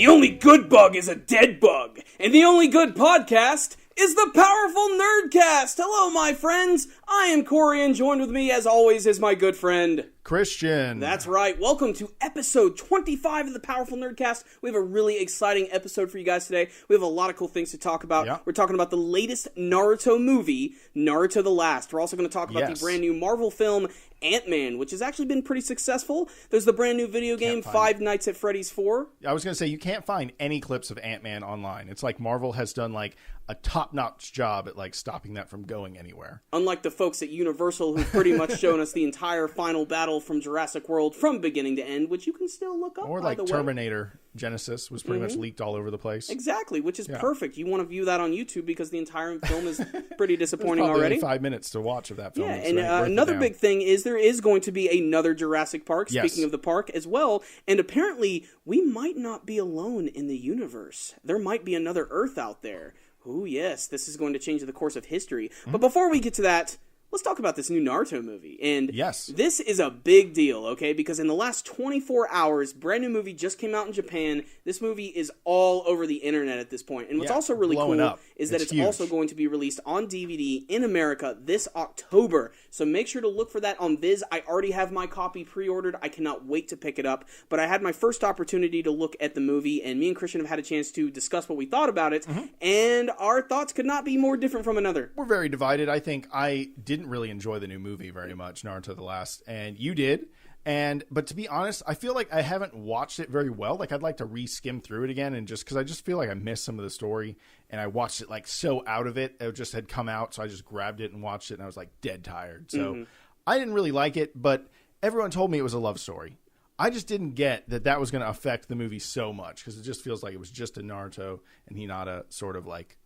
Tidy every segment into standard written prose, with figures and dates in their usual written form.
The only good bug is a dead bug, and the only good podcast is the powerful Nerdcast. Hello, my friends. I am Corey, and joined with me, as always, is my good friend Christian. That's right. Welcome to episode 25 of the Powerful Nerdcast. We have a really exciting episode for you guys today. We have a lot of cool things to talk about. Yeah. We're talking about the latest Naruto movie, Naruto the Last. We're also going to talk about the brand new Marvel film, Ant-Man, which has actually been pretty successful. There's the brand new video game, Five Nights at Freddy's 4. I was going to say, you can't find any clips of Ant-Man online. It's like Marvel has done like a top-notch job at like stopping that from going anywhere. Unlike the folks at Universal who've pretty much shown us the entire final battle from Jurassic World from beginning to end, which you can still look up, or like Terminator Genesis was pretty much leaked all over the place. Exactly, which is perfect. You want to view that on YouTube because the entire film is pretty disappointing already. 5 minutes to watch of that film. Yeah, and another big thing is there is going to be another Jurassic Park, speaking of the park as well, and apparently we might not be alone in the universe. There might be another Earth out there. Ooh, yes, this is going to change the course of history. But before we get to that, let's talk about this new Naruto movie. And this is a big deal, okay? Because in the last 24 hours, brand new movie just came out in Japan. This movie is all over the internet at this point. And what's also really cool is that it's also going to be released on DVD in America this October. So make sure to look for that on Viz. I already have my copy pre-ordered. I cannot wait to pick it up. But I had my first opportunity to look at the movie, and me and Christian have had a chance to discuss what we thought about it. And our thoughts could not be more different from another. We're very divided. I think I didn't really enjoy the new movie very much, Naruto the Last, and you did. But to be honest, I feel like I haven't watched it very well. Like I'd like to re-skim through it again, and because I just feel like I missed some of the story, and I watched it like so out of it. It just had come out, so I just grabbed it and watched it, and I was like dead tired. So I didn't really like it, but everyone told me it was a love story. I just didn't get that was going to affect the movie so much, because it just feels like it was just a Naruto and Hinata sort of like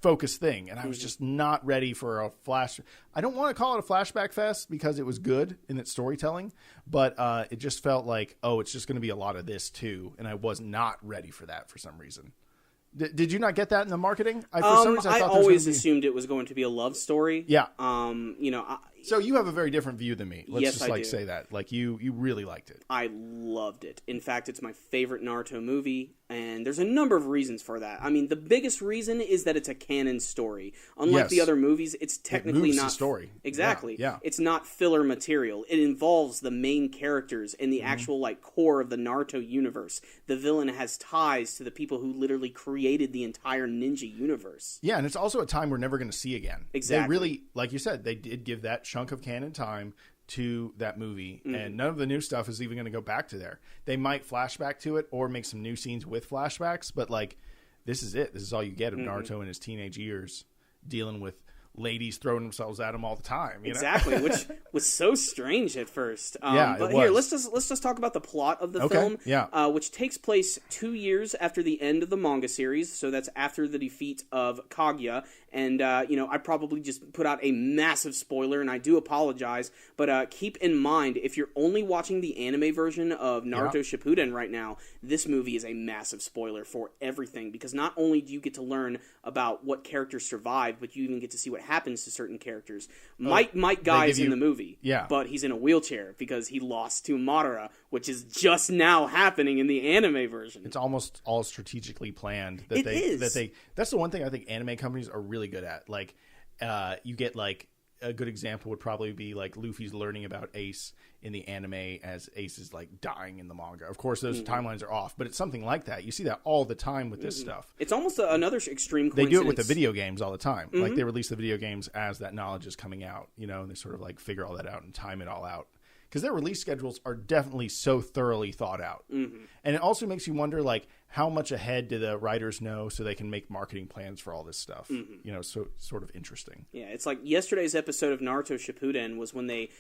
focus thing, and I was just not ready for a flash. I don't want to call it a flashback fest because it was good in its storytelling, but it just felt like, it's just going to be a lot of this too, and I was not ready for that for some reason. Did you not get that in the marketing? I always assumed it was going to be a love story. Yeah. So you have a very different view than me. Let's I do. say that. Like you really liked it. I loved it. In fact, it's my favorite Naruto movie, and there's a number of reasons for that. I mean, the biggest reason is that it's a canon story. Unlike the other movies, it's technically not the story. Exactly. Yeah. It's not filler material. It involves the main characters and the actual core of the Naruto universe. The villain has ties to the people who literally created the entire ninja universe. Yeah, and it's also a time we're never going to see again. Exactly. They really, like you said, they did give that chunk of canon time to that movie, and none of the new stuff is even going to go back to there. They might flashback to it or make some new scenes with flashbacks, but like this is it. This is all you get of Naruto in his teenage years dealing with ladies throwing themselves at him all the time. You know? Exactly, which was so strange at first. But here, let's just talk about the plot of the film, which takes place 2 years after the end of the manga series. So that's after the defeat of Kaguya. And I probably just put out a massive spoiler, and I do apologize. But keep in mind, if you're only watching the anime version of Naruto Shippuden right now, this movie is a massive spoiler for everything, because not only do you get to learn about what characters survived, but you even get to see what Happens to certain characters. Might Guy's in the movie, but he's in a wheelchair because he lost to Madara, which is just now happening in the anime version. It's almost all strategically planned. That's the one thing I think anime companies are really good at. Like, you get like a good example would probably be like Luffy's learning about Ace in the anime as Ace is like dying in the manga. Of course, those timelines are off, but it's something like that. You see that all the time with this stuff. It's almost another extreme coincidence. They do it with the video games all the time. Like they release the video games as that knowledge is coming out, and they sort of like figure all that out and time it all out. Because their release schedules are definitely so thoroughly thought out. And it also makes you wonder, like, how much ahead do the writers know so they can make marketing plans for all this stuff? So sort of interesting. Yeah, it's like yesterday's episode of Naruto Shippuden was when they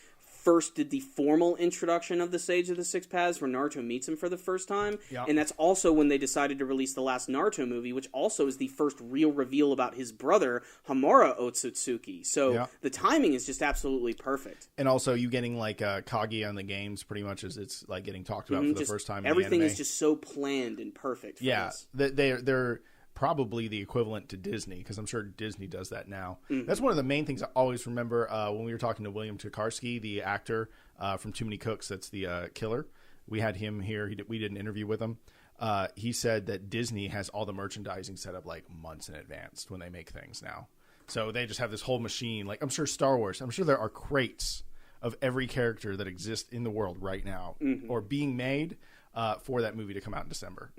first did the formal introduction of the Sage of the Six Paths, where Naruto meets him for the first time. And that's also when they decided to release the last Naruto movie, which also is the first real reveal about his brother, Hamura Otsutsuki. So the timing is just absolutely perfect. And also you getting like Kaguya on the games pretty much as it's like getting talked about for the first time in everything the anime. is just so planned and perfect for this. They're probably the equivalent to Disney, because I'm sure Disney does that now. That's one of the main things I always remember when we were talking to William Tokarski, the actor from Too Many Cooks, that's the killer. We had him here. We did an interview with him. he said that Disney has all the merchandising set up like months in advance when they make things now. So they just have this whole machine. Like, I'm sure Star Wars, I'm sure there are crates of every character that exists in the world right now or being made for that movie to come out in December.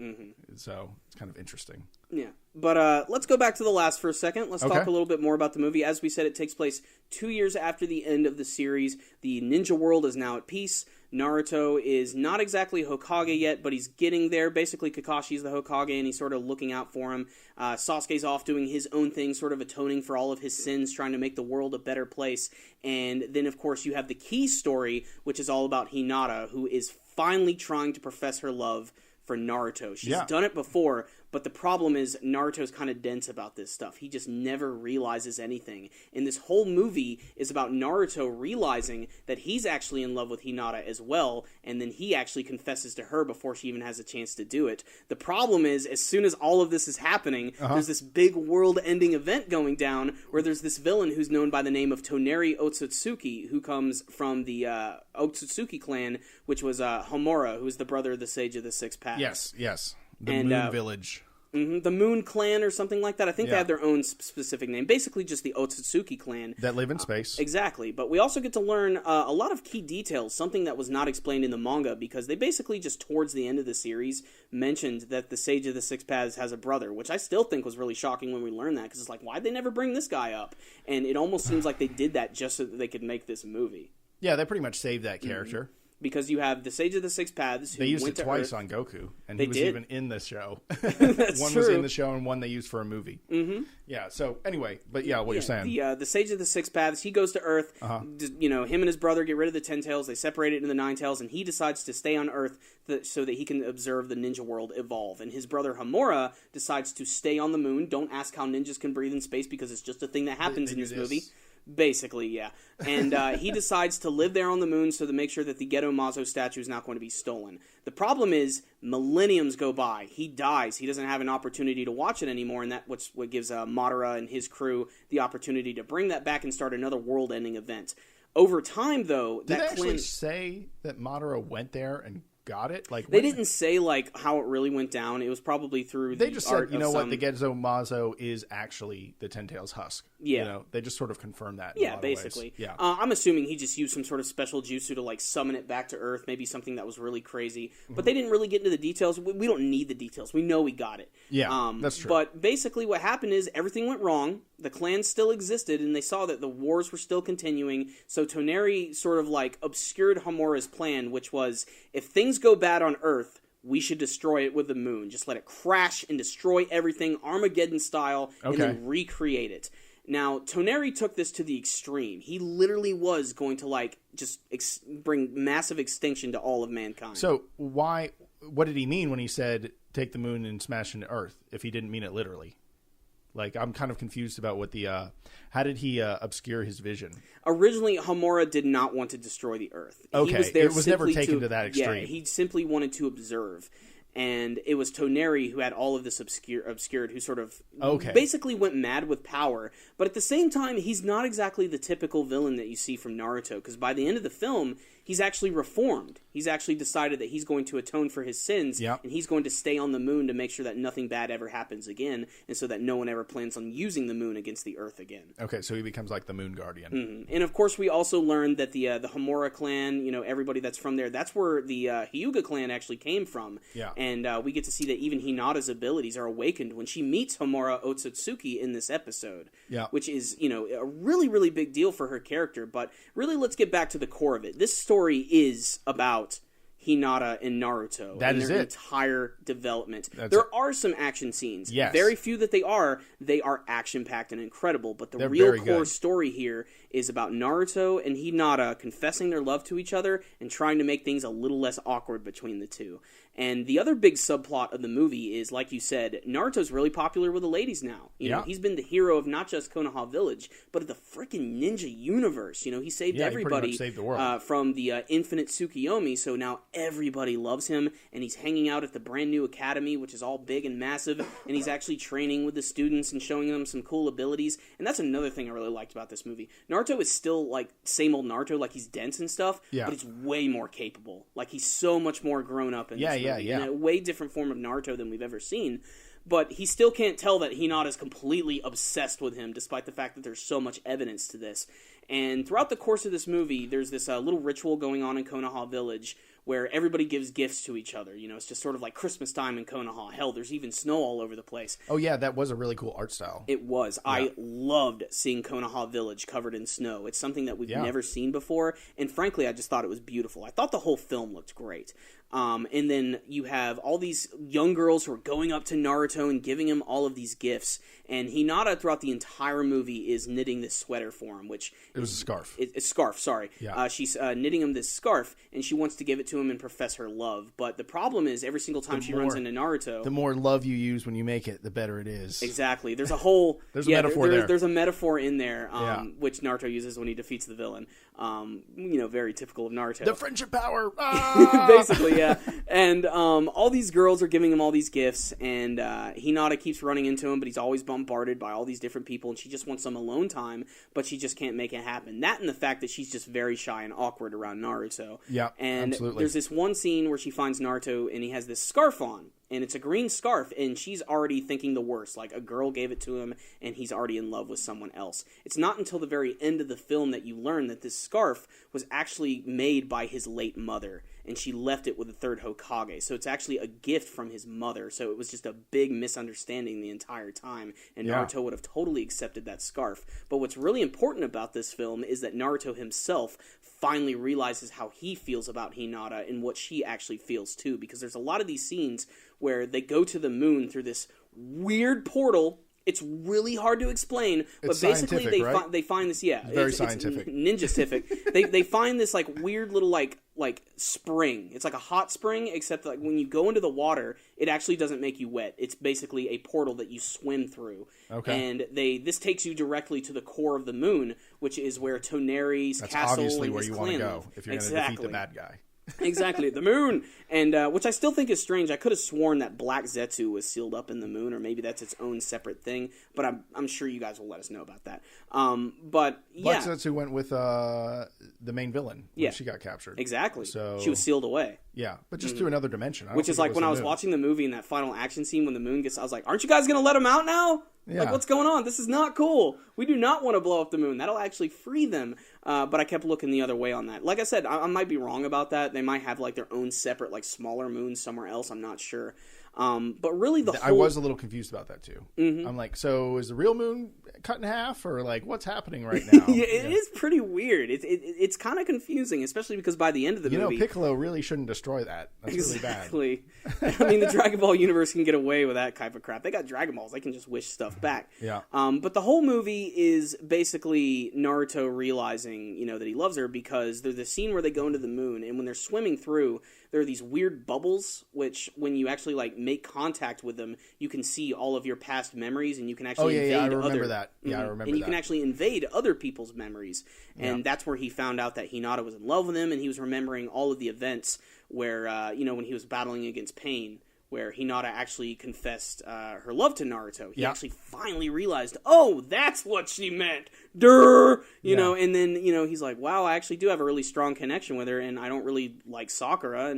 So it's kind of interesting. Yeah. But let's go back to The Last for a second. Let's talk a little bit more about the movie. As we said, it takes place 2 years after the end of the series. The ninja world is now at peace. Naruto is not exactly Hokage yet, but he's getting there. Basically, Kakashi's the Hokage, and he's sort of looking out for him. Sasuke's off doing his own thing, sort of atoning for all of his sins, trying to make the world a better place. And then, of course, you have the key story, which is all about Hinata, who is finally trying to profess her love for Naruto. She's done it before, but the problem is Naruto's kind of dense about this stuff. He just never realizes anything. And this whole movie is about Naruto realizing that he's actually in love with Hinata as well, and then he actually confesses to her before she even has a chance to do it. The problem is, as soon as all of this is happening, there's this big world-ending event going down where there's this villain who's known by the name of Toneri Otsutsuki, who comes from the Otsutsuki clan, which was Homura, who is the brother of the Sage of the Six Paths. Yes. The Moon Village. The Moon Clan or something like that. I think they have their own specific name. Basically just the Otsutsuki clan. That live in space. Exactly. But we also get to learn a lot of key details, something that was not explained in the manga, because they basically just towards the end of the series mentioned that the Sage of the Six Paths has a brother, which I still think was really shocking when we learned that, because it's like, why'd they never bring this guy up? And it almost seems like they did that just so that they could make this movie. Yeah, they pretty much saved that character. Because you have the Sage of the Six Paths. Who they used went it twice Earth. On Goku, and they he was did. even in the show. That's one true. was in the show, and one they used for a movie. Yeah. So anyway, but what you're saying? The Sage of the Six Paths. He goes to Earth. You know, him and his brother get rid of the Ten Tails. They separate it into the Nine Tails, and he decides to stay on Earth so that he can observe the ninja world evolve. And his brother Homura decides to stay on the moon. Don't ask how ninjas can breathe in space, because it's just a thing that happens in this movie. Basically, yeah. And he decides to live there on the moon so to make sure that the Geto Mazo statue is not going to be stolen. The problem is, millenniums go by. He dies. He doesn't have an opportunity to watch it anymore, and that's what gives Madara and his crew the opportunity to bring that back and start another world-ending event. Over time, though... Did they actually say that Madara went there and got it? Like they didn't say like how it really went down. It was probably through they just said, you know what, the Geto Mazo is actually the Ten Tails husk. Yeah, you know, they just sort of confirmed that. Yeah, basically. Yeah, I'm assuming he just used some sort of special jutsu to like summon it back to Earth. Maybe something that was really crazy, but they didn't really get into the details. We don't need the details. We know we got it. Yeah, that's true. But basically, what happened is everything went wrong. The clans still existed, and they saw that the wars were still continuing. So Toneri sort of like obscured Homura's plan, which was if things go bad on Earth, we should destroy it with the moon. Just let it crash and destroy everything, Armageddon style, and then recreate it. Now, Toneri took this to the extreme. He literally was going to, like, just bring massive extinction to all of mankind. So, what did he mean when he said, take the moon and smash into Earth, if he didn't mean it literally? Like, I'm kind of confused about what how did he obscure his vision? Originally, Homura did not want to destroy the Earth. Okay, he was there it was never taken to that extreme. Yeah, he simply wanted to observe. And it was Toneri who had all of this obscured, who sort of basically went mad with power. But at the same time, he's not exactly the typical villain that you see from Naruto, because by the end of the film, he's actually reformed. He's actually decided that he's going to atone for his sins, and he's going to stay on the moon to make sure that nothing bad ever happens again, and so that no one ever plans on using the moon against the Earth again. Okay, so he becomes like the Moon Guardian. Mm-hmm. And of course, we also learned that the Homura clan, you know, everybody that's from there, that's where the Hyuga clan actually came from. Yeah. And we get to see that even Hinata's abilities are awakened when she meets Homura Otsutsuki in this episode. Yeah. Which is, you know, a really, really big deal for her character. But really, let's get back to the core of it. This story is about Hinata and Naruto. That is their it. Entire development. That's there are some action scenes. Yes. Very few that they are action-packed and incredible. But the They're real very core good. story here is about Naruto and Hinata confessing their love to each other and trying to make things a little less awkward between the two. And the other big subplot of the movie is, like you said, Naruto's really popular with the ladies now. You know, he's been the hero of not just Konoha Village, but of the freaking ninja universe. You know, he saved everybody saved the world. from the infinite Tsukiyomi, so now everybody loves him, and he's hanging out at the brand new academy, which is all big and massive, and he's actually training with the students and showing them some cool abilities. And that's another thing I really liked about this movie. Naruto is still like same old Naruto, like he's dense and stuff, but he's way more capable. Like he's so much more grown up in this movie, in a way different form of Naruto than we've ever seen. But he still can't tell that Hinata's completely obsessed with him, despite the fact that there's so much evidence to this. And throughout the course of this movie, there's this little ritual going on in Konoha Village where everybody gives gifts to each other. You know, it's just sort of like Christmas time in Konoha. Hell, there's even snow all over the place. Oh, yeah, that was a really cool art style. It was. Yeah. I loved seeing Konoha Village covered in snow. It's something that we've never seen before, and frankly, I just thought it was beautiful. I thought the whole film looked great. And then you have all these young girls who are going up to Naruto and giving him all of these gifts. And Hinata, throughout the entire movie, is knitting this sweater for him, which... It was a scarf. It's a scarf, sorry. Yeah. She's knitting him this scarf, and she wants to give it to him and profess her love. But the problem is, every single time she runs into Naruto... The more love you use when you make it, the better it is. Exactly. There's a whole... There's a metaphor there. There's a metaphor in there, which Naruto uses when he defeats the villain. Very typical of Naruto. The friendship power! Ah! Basically, yeah. And all these girls are giving him all these gifts, and Hinata keeps running into him, but he's always bombarded by all these different people, and she just wants some alone time, but she just can't make it happen. That and the fact that she's just very shy and awkward around Naruto. Yeah, and absolutely. There's this one scene where she finds Naruto, and he has this scarf on, and it's a green scarf, and she's already thinking the worst. Like, a girl gave it to him, and he's already in love with someone else. It's not until the very end of the film that you learn that this scarf was actually made by his late mother, and she left it with the third Hokage. So it's actually a gift from his mother. So it was just a big misunderstanding the entire time, and Naruto would have totally accepted that scarf. But what's really important about this film is that Naruto himself finally realizes how he feels about Hinata and what she actually feels too, because there's a lot of these scenes where they go to the moon through this weird portal. It's really hard to explain, but it's basically they find this, it's very scientific. It's ninja-cific. they find this like weird little like spring. It's like a hot spring, except like when you go into the water, it actually doesn't make you wet. It's basically a portal that you swim through. Okay. And this takes you directly to the core of the moon, which is where Toneri's castle obviously and where his you clan want to live. go if you're going to defeat the bad guy. Exactly, the moon, and which I still think is strange. I could have sworn that Black Zetsu was sealed up in the moon, or maybe that's its own separate thing. But I'm sure you guys will let us know about that. But yeah, Black Zetsu went with the main villain when she got captured. Exactly. So she was sealed away. Yeah, but just through another dimension. Which is like when I was watching the movie in that final action scene when the moon gets, I was like, "Aren't you guys going to let him out now? Yeah. Like, what's going on? This is not cool. We do not want to blow up the moon. That'll actually free them." But I kept looking the other way on that. Like I said, I might be wrong about that. They might have like their own separate, like smaller moons somewhere else. I'm not sure. But really, I was a little confused about that too. Mm-hmm. I'm like, so is the real moon cut in half, or like what's happening right now? It is pretty weird. It's kind of confusing, especially because by the end of the movie, Piccolo really shouldn't destroy that. That's exactly. Really bad. I mean, the Dragon Ball universe can get away with that type of crap. They got Dragon Balls; they can just wish stuff back. Yeah. But the whole movie is basically Naruto realizing, that he loves her, because there's this scene where they go into the moon, and when they're swimming through, there are these weird bubbles, which when you actually like make contact with them, you can see all of your past memories, and you can actually invade I remember that. Yeah, I remember that. And you can actually invade other people's memories. And that's where he found out that Hinata was in love with him, and he was remembering all of the events where, when he was battling against Pain, where Hinata actually confessed her love to Naruto. He actually finally realized, oh, that's what she meant. Durr! And then, he's like, wow, I actually do have a really strong connection with her, and I don't really like Sakura,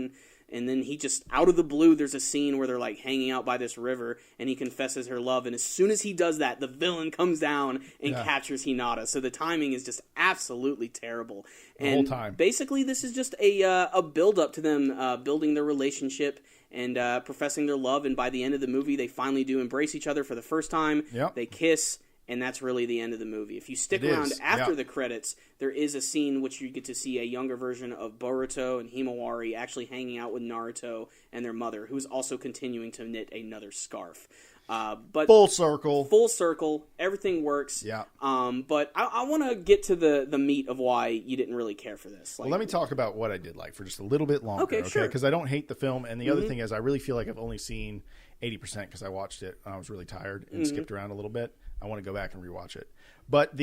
and then he just, out of the blue, there's a scene where they're like hanging out by this river, and he confesses her love, and as soon as he does that, the villain comes down and captures Hinata. So the timing is just absolutely terrible. The whole time. Basically, this is just a build-up to them building their relationship and professing their love, and by the end of the movie, they finally do embrace each other for the first time. Yep. They kiss, and that's really the end of the movie. If you stick around after the credits, there is a scene which you get to see a younger version of Boruto and Himawari actually hanging out with Naruto and their mother, who's also continuing to knit another scarf. But full circle, everything works. Yeah. But I want to get to the meat of why you didn't really care for this. Well, let me talk about what I did like for just a little bit longer. Okay, sure. Because I don't hate the film, and the other thing is I really feel like I've only seen 80% because I watched it. I was really tired and skipped around a little bit. I want to go back and rewatch it. But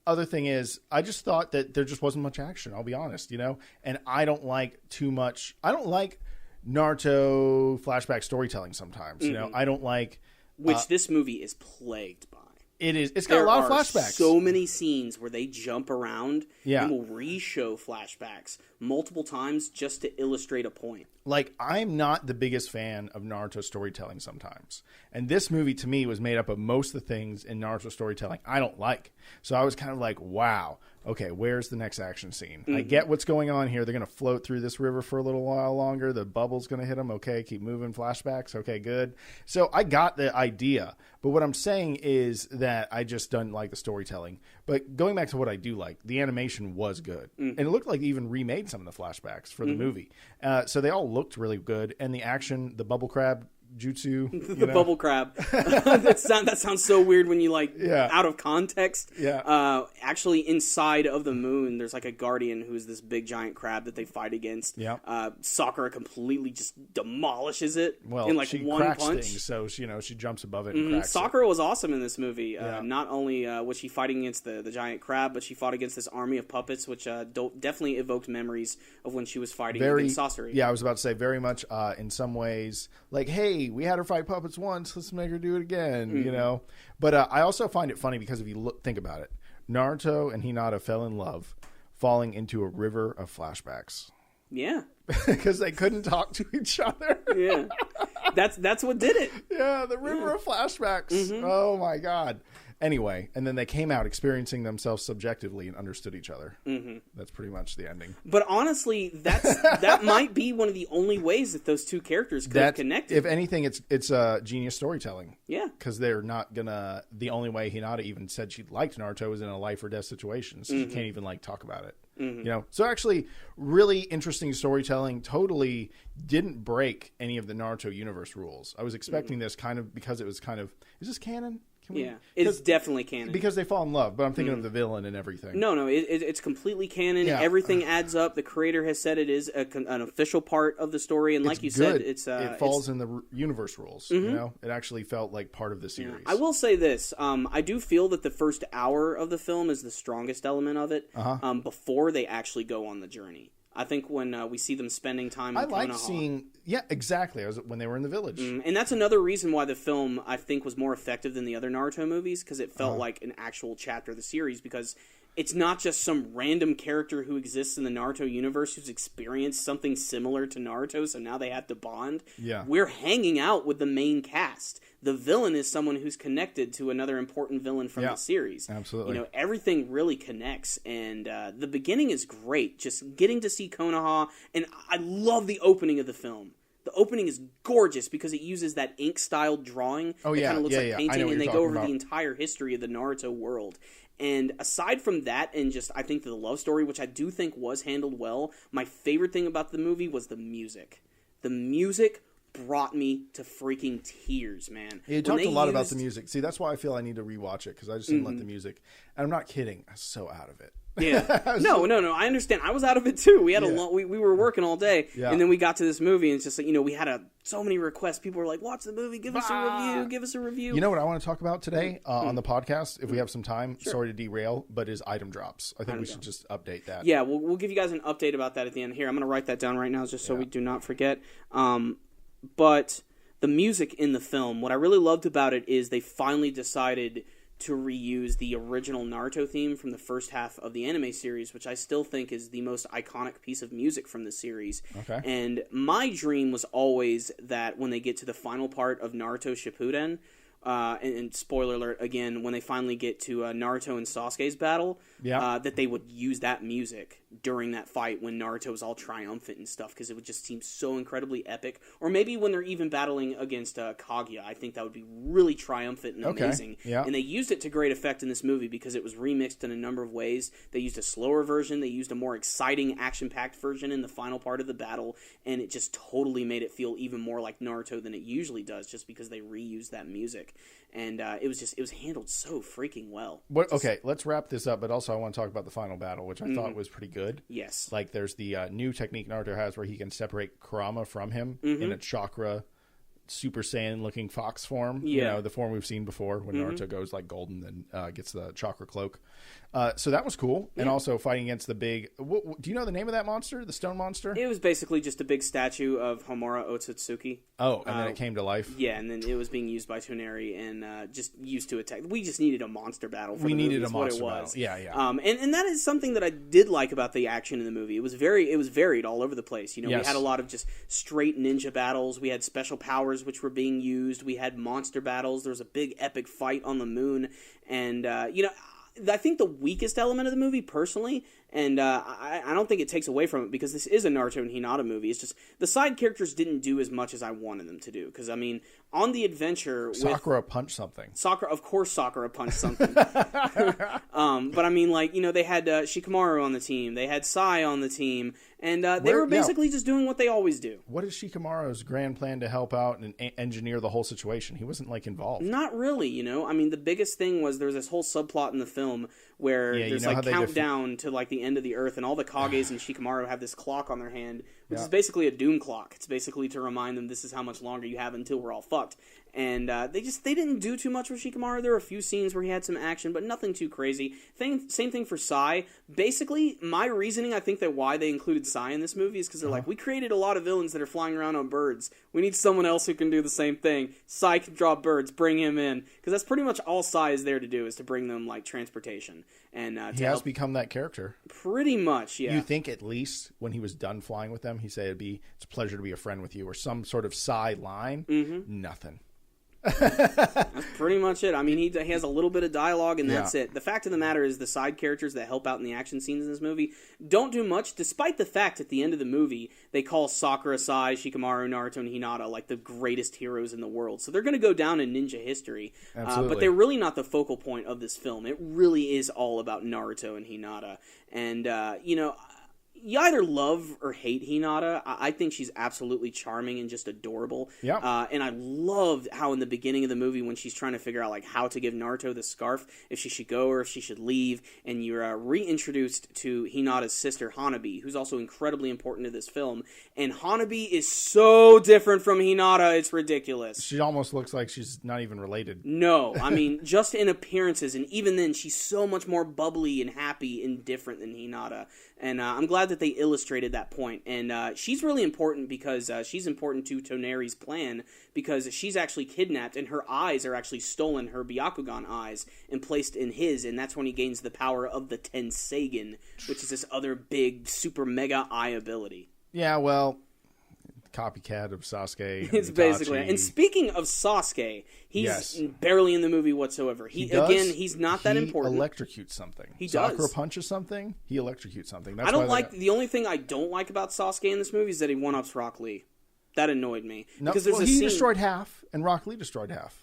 other thing is, I just thought that there just wasn't much action. I'll be honest, and I don't like too much. I don't like Naruto flashback storytelling sometimes. I don't like which this movie is plagued by. It is. It's got a lot of flashbacks. So many scenes where they jump around and will re-show flashbacks multiple times just to illustrate a point. Like, I'm not the biggest fan of Naruto storytelling sometimes. And this movie, to me, was made up of most of the things in Naruto storytelling I don't like. So I was kind of like, wow, okay, where's the next action scene? I get what's going on here. They're going to float through this river for a little while longer. The bubble's going to hit them. Okay, keep moving. Flashbacks. Okay, good. So I got the idea. But what I'm saying is that I just don't like the storytelling. But going back to what I do like, the animation was good. And it looked like they even remade some of the flashbacks for the movie. So they all looked really good. And the action, the bubble crab jutsu. The bubble crab. that sounds so weird when you out of context. Yeah. Actually, inside of the moon, there's like a guardian who's this big giant crab that they fight against. Yeah. Sakura completely just demolishes it in like she one cracks punch. Things, so she jumps above it and cracks Sakura it. was awesome in this movie. Not only was she fighting against the giant crab, but she fought against this army of puppets, which definitely evoked memories of when she was fighting against Sasori. Yeah, I was about to say very much in some ways like, hey, we had her fight puppets once, let's make her do it again, But I also find it funny because if you think about it, Naruto and Hinata fell in love falling into a river of flashbacks. Yeah. Because they couldn't talk to each other. Yeah. That's what did it. Yeah, the river of flashbacks. Oh, my God. Anyway, and then they came out experiencing themselves subjectively and understood each other. That's pretty much the ending. But honestly, that might be one of the only ways that those two characters could have connected. If anything, it's genius storytelling. Yeah. Because they're not gonna. The only way Hinata even said she liked Naruto was in a life or death situation, so she can't even talk about it. So actually, really interesting storytelling. Totally didn't break any of the Naruto universe rules. I was expecting this kind of because it was kind of, is this canon? It's definitely canon. Because they fall in love, but I'm thinking of the villain and everything. No, it's completely canon. Yeah. Everything adds up. The creator has said it is an official part of the story, and like you said, it falls in the universe rules. It actually felt like part of the series. I will say this: I do feel that the first hour of the film is the strongest element of it. Before they actually go on the journey. I think when we see them spending time in Konoha. I like seeing... Yeah, exactly. When they were in the village. And that's another reason why the film, I think, was more effective than the other Naruto movies, because it felt like an actual chapter of the series, because it's not just some random character who exists in the Naruto universe who's experienced something similar to Naruto, so now they have to bond. Yeah. We're hanging out with the main cast. The villain is someone who's connected to another important villain from the series. Absolutely. Everything really connects, and the beginning is great. Just getting to see Konoha, and I love the opening of the film. The opening is gorgeous because it uses that ink-styled drawing that kind of looks like painting, and they go over the entire history of the Naruto world. And aside from that, and just I think the love story, which I do think was handled well, my favorite thing about the movie was the music. The music brought me to freaking tears, man. Yeah, you talked a lot about the music. See, that's why I feel I need to rewatch it, because I just didn't let the music. And I'm not kidding. I was so out of it. Yeah. No. I understand. I was out of it too. We had we were working all day, and then we got to this movie, and it's just like, we had so many requests. People were like, "Watch the movie. Give us a review." You know what I want to talk about today on the podcast, if we have some time. Sure. Sorry to derail, but is item drops. I think we should just update that. Yeah, we'll give you guys an update about that at the end. Here, I'm going to write that down right now, just so we do not forget. But the music in the film, what I really loved about it is they finally decided to reuse the original Naruto theme from the first half of the anime series, which I still think is the most iconic piece of music from the series. Okay. And my dream was always that when they get to the final part of Naruto Shippuden, and spoiler alert again, when they finally get to Naruto and Sasuke's battle, that they would use that music during that fight when Naruto was all triumphant and stuff, because it would just seem so incredibly epic. Or maybe when they're even battling against Kaguya, I think that would be really triumphant and amazing. Yeah. And they used it to great effect in this movie because it was remixed in a number of ways. They used a slower version, they used a more exciting, action-packed version in the final part of the battle, and it just totally made it feel even more like Naruto than it usually does, just because they reused that music. And it was handled so freaking well. Okay, let's wrap this up, but also I want to talk about the final battle, which I thought was pretty good. Yes. Like, there's the new technique Naruto has where he can separate Kurama from him in a chakra Super Saiyan looking fox form. You know, the form we've seen before when Naruto goes like golden and gets the chakra cloak. So that was cool. And also fighting against the big... do you know the name of that monster? The stone monster? It was basically just a big statue of Homura Otsutsuki. Oh, and then it came to life? Yeah, and then it was being used by Toneri and just used to attack. We just needed a monster battle for the movie. We needed a monster battle. Yeah. And that is something that I did like about the action in the movie. It was varied all over the place. You know, we had a lot of just straight ninja battles. We had special powers which were being used. We had monster battles. There was a big epic fight on the moon. And, you know... I think the weakest element of the movie, personally, and I don't think it takes away from it because this is a Naruto and Hinata movie. It's just the side characters didn't do as much as I wanted them to do. Because, I mean, on the adventure... Sakura punched something. Of course Sakura punched something. But, I mean, like, you know, they had Shikamaru on the team. They had Sai on the team. And they were basically just doing what they always do. What is Shikamaru's grand plan to help out and engineer the whole situation? He wasn't, like, involved. Not really, you know? I mean, the biggest thing was there was this whole subplot in the film where there's, like, countdown to, like, the end of the Earth, and all the Kages and Shikamaru have this clock on their hand, which is basically a doom clock. It's basically to remind them this is how much longer you have until we're all fucked. And they didn't do too much with Shikamaru. There were a few scenes where he had some action, but nothing too crazy. Same thing for Sai. Basically, my reasoning, I think that why they included Sai in this movie is because they're like, we created a lot of villains that are flying around on birds. We need someone else who can do the same thing. Sai can draw birds. Bring him in. Because that's pretty much all Sai is there to do, is to bring them, like, transportation. And he has become that character. Pretty much, yeah. You think at least when he was done flying with them, he said it's a pleasure to be a friend with you, or some sort of Sai line? Nothing. That's pretty much it. I mean, he has a little bit of dialogue, and that's it. The fact of the matter is the side characters that help out in the action scenes in this movie don't do much, despite the fact at the end of the movie they call Sakura, Sai, Shikamaru, Naruto, and Hinata like the greatest heroes in the world. So they're going to go down in ninja history. But they're really not the focal point of this film. It really is all about Naruto and Hinata. And, you know... You either love or hate Hinata. I think she's absolutely charming and just adorable. Yeah. And I loved how in the beginning of the movie when she's trying to figure out like how to give Naruto the scarf, if she should go or if she should leave, and you're reintroduced to Hinata's sister Hanabi, who's also incredibly important to this film. And Hanabi is so different from Hinata, it's ridiculous. She almost looks like she's not even related. No, I mean, just in appearances, and even then, she's so much more bubbly and happy and different than Hinata. And I'm glad that they illustrated that point. And she's really important because she's important to Toneri's plan, because she's actually kidnapped and her eyes are actually stolen, her Byakugan eyes, and placed in his, and that's when he gains the power of the Tenseigan, which is this other big super mega eye ability. Yeah, well... copycat of Sasuke. It's basically. And speaking of Sasuke, he's barely in the movie whatsoever. He's not that important. He electrocutes something. He Sakura does. punches something. He electrocutes something. That's the only thing I don't like about Sasuke in this movie is that he one-ups Rock Lee. That annoyed me. No, because he destroyed half, and Rock Lee destroyed half.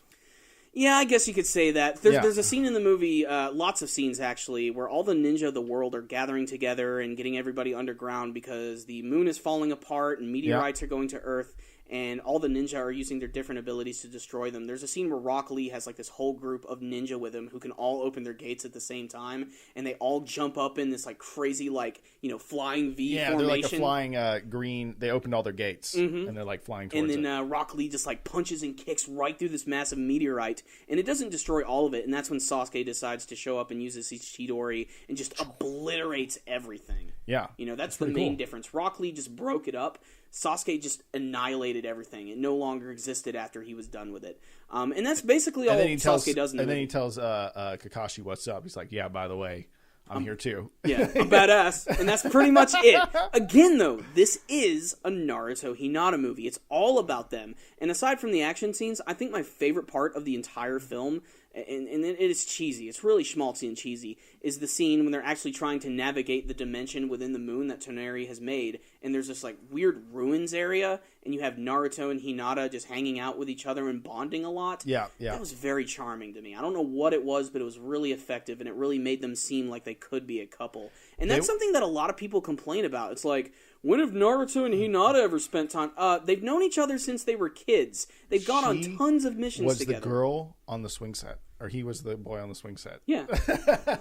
Yeah, I guess you could say that. There's a scene in the movie, lots of scenes actually, where all the ninja of the world are gathering together and getting everybody underground because the moon is falling apart and meteorites are going to Earth, and all the ninja are using their different abilities to destroy them. There's a scene where Rock Lee has like this whole group of ninja with him who can all open their gates at the same time, and they all jump up in this like crazy flying V formation. Yeah, they're like a flying green. They opened all their gates, and they're like flying towards it. And then Rock Lee just like punches and kicks right through this massive meteorite, and it doesn't destroy all of it, and that's when Sasuke decides to show up and uses his Chidori and just obliterates everything. Yeah. You know, that's the main difference. Rock Lee just broke it up. Sasuke just annihilated everything. It no longer existed after he was done with it. And that's basically all Sasuke does in the movie. And then he tells Kakashi what's up. He's like, yeah, by the way, I'm here too. Yeah, I'm badass. And that's pretty much it. Again, though, this is a Naruto Hinata movie. It's all about them. And aside from the action scenes, I think my favorite part of the entire film, and it is cheesy, it's really schmaltzy and cheesy, is the scene when they're actually trying to navigate the dimension within the moon that Toneri has made, and there's this like weird ruins area, and you have Naruto and Hinata just hanging out with each other and bonding a lot. Yeah. That was very charming to me. I don't know what it was, but it was really effective, and it really made them seem like they could be a couple. And that's something that a lot of people complain about. It's like, when have Naruto and Hinata ever spent time? They've known each other since they were kids. They've gone on tons of missions together. Was the girl on the swing set? Or he was the boy on the swing set? Yeah.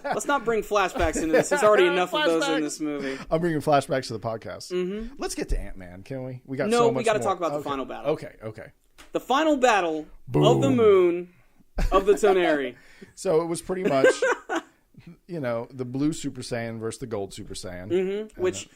Let's not bring flashbacks into this. There's already enough of those in this movie. I'm bringing flashbacks to the podcast. Mm-hmm. Let's get to Ant-Man, can we? We got so much we got to more. talk about the final battle. Okay. The final battle Boom. of the moon of the Toneri. So it was pretty much, the blue Super Saiyan versus the gold Super Saiyan. Mm-hmm. Which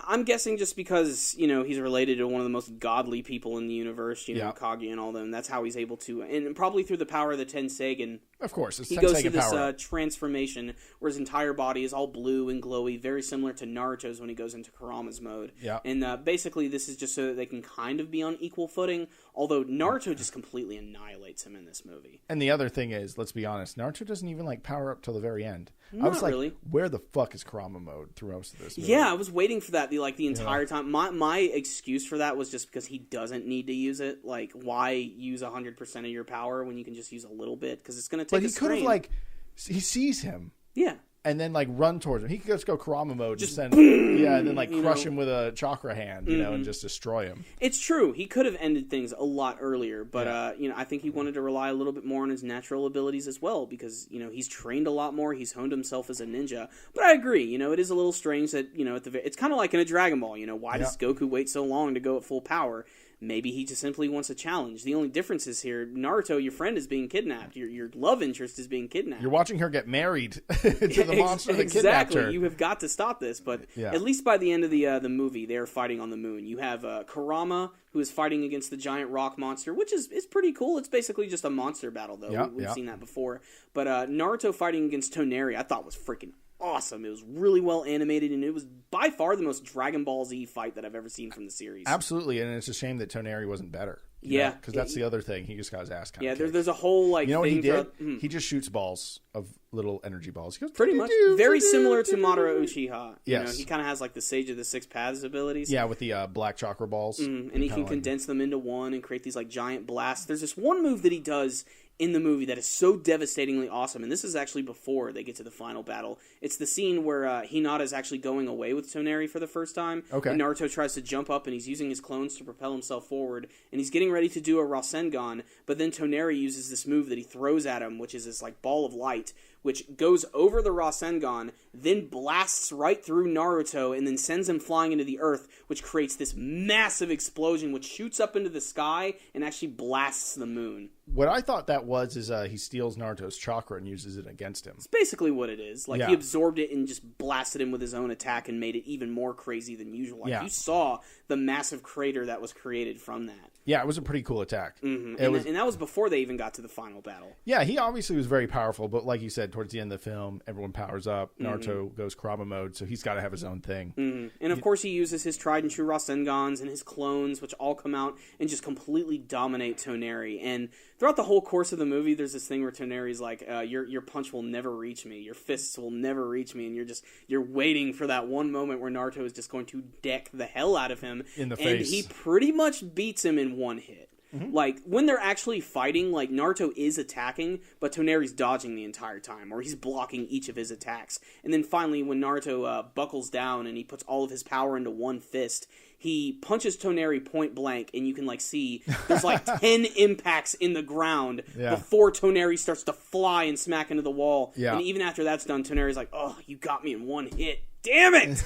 I'm guessing just because, he's related to one of the most godly people in the universe, Kage and all them. That's how he's able to, and probably through the power of the Tenseigan. Of course, it's he goes through this transformation where his entire body is all blue and glowy, very similar to Naruto's when he goes into Kurama's mode. Yeah. And basically this is just so that they can kind of be on equal footing, although Naruto just completely annihilates him in this movie. And the other thing is, let's be honest, Naruto doesn't even power up till the very end. Not I was like, really. Where the fuck is Kurama mode through most of this movie? Yeah, I was waiting for that the entire time. My excuse for that was just because he doesn't need to use it. Like, why use 100% of your power when you can just use a little bit? Because it's going to take a strain. But he could have, he sees him. Yeah. And then, run towards him. He could just go Kurama mode. Just and boom, and then, crush him with a chakra hand, and just destroy him. It's true. He could have ended things a lot earlier, but, I think he wanted to rely a little bit more on his natural abilities as well, because, he's trained a lot more. He's honed himself as a ninja. But I agree, it is a little strange that, it's kind of like in a Dragon Ball, why does Goku wait so long to go at full power? Maybe he just simply wants a challenge. The only difference is here, Naruto, your friend, is being kidnapped. Your love interest is being kidnapped. You're watching her get married to the monster that kidnapped her. Exactly. You have got to stop this. But at least by the end of the movie, they are fighting on the moon. You have Kurama, who is fighting against the giant rock monster, which is pretty cool. It's basically just a monster battle, though. We've seen that before. But Naruto fighting against Toneri, I thought was freaking awesome. It was really well animated, and it was by far the most Dragon Ball Z fight that I've ever seen from the series. Absolutely, and it's a shame that Toneri wasn't better. Yeah, because that's the other thing. He just got his ass kind of kicked. There's a whole you know what he did? He just shoots balls of little energy balls. He goes, pretty much very similar to Madara Uchiha. Yes, he kind of has the Sage of the Six Paths abilities. Yeah, with the black chakra balls, and he can condense them into one and create these giant blasts. There's this one move that he does in the movie that is so devastatingly awesome, and this is actually before they get to the final battle. It's the scene where Hinata is actually going away with Toneri for the first time, and Naruto tries to jump up, and he's using his clones to propel himself forward, and he's getting ready to do a Rasengan, but then Toneri uses this move that he throws at him, which is this ball of light, which goes over the Rasengan, then blasts right through Naruto, and then sends him flying into the earth, which creates this massive explosion, which shoots up into the sky and actually blasts the moon. What I thought that was is he steals Naruto's chakra and uses it against him. It's basically what it is. He absorbed it and just blasted him with his own attack and made it even more crazy than usual. You saw the massive crater that was created from that. Yeah, it was a pretty cool attack. Mm-hmm. And that was before they even got to the final battle. Yeah, he obviously was very powerful, but like you said, towards the end of the film, everyone powers up. Naruto goes Kurama mode, so he's got to have his own thing. Mm-hmm. And of course, he uses his tried and true Rasengans and his clones, which all come out and just completely dominate Toneri. And throughout the whole course of the movie, there's this thing where Toneri's like, your punch will never reach me, your fists will never reach me, and you're waiting for that one moment where Naruto is just going to deck the hell out of him in the face. And he pretty much beats him in one hit. Mm-hmm. When they're actually fighting, Naruto is attacking, but Toneri's dodging the entire time, or he's blocking each of his attacks. And then finally, when Naruto buckles down and he puts all of his power into one fist, he punches Toneri point blank, and you can see there's 10 impacts in the ground before Toneri starts to fly and smack into the wall. Yeah. And even after that's done, Toneri's like, "Oh, you got me in one hit. Damn it!"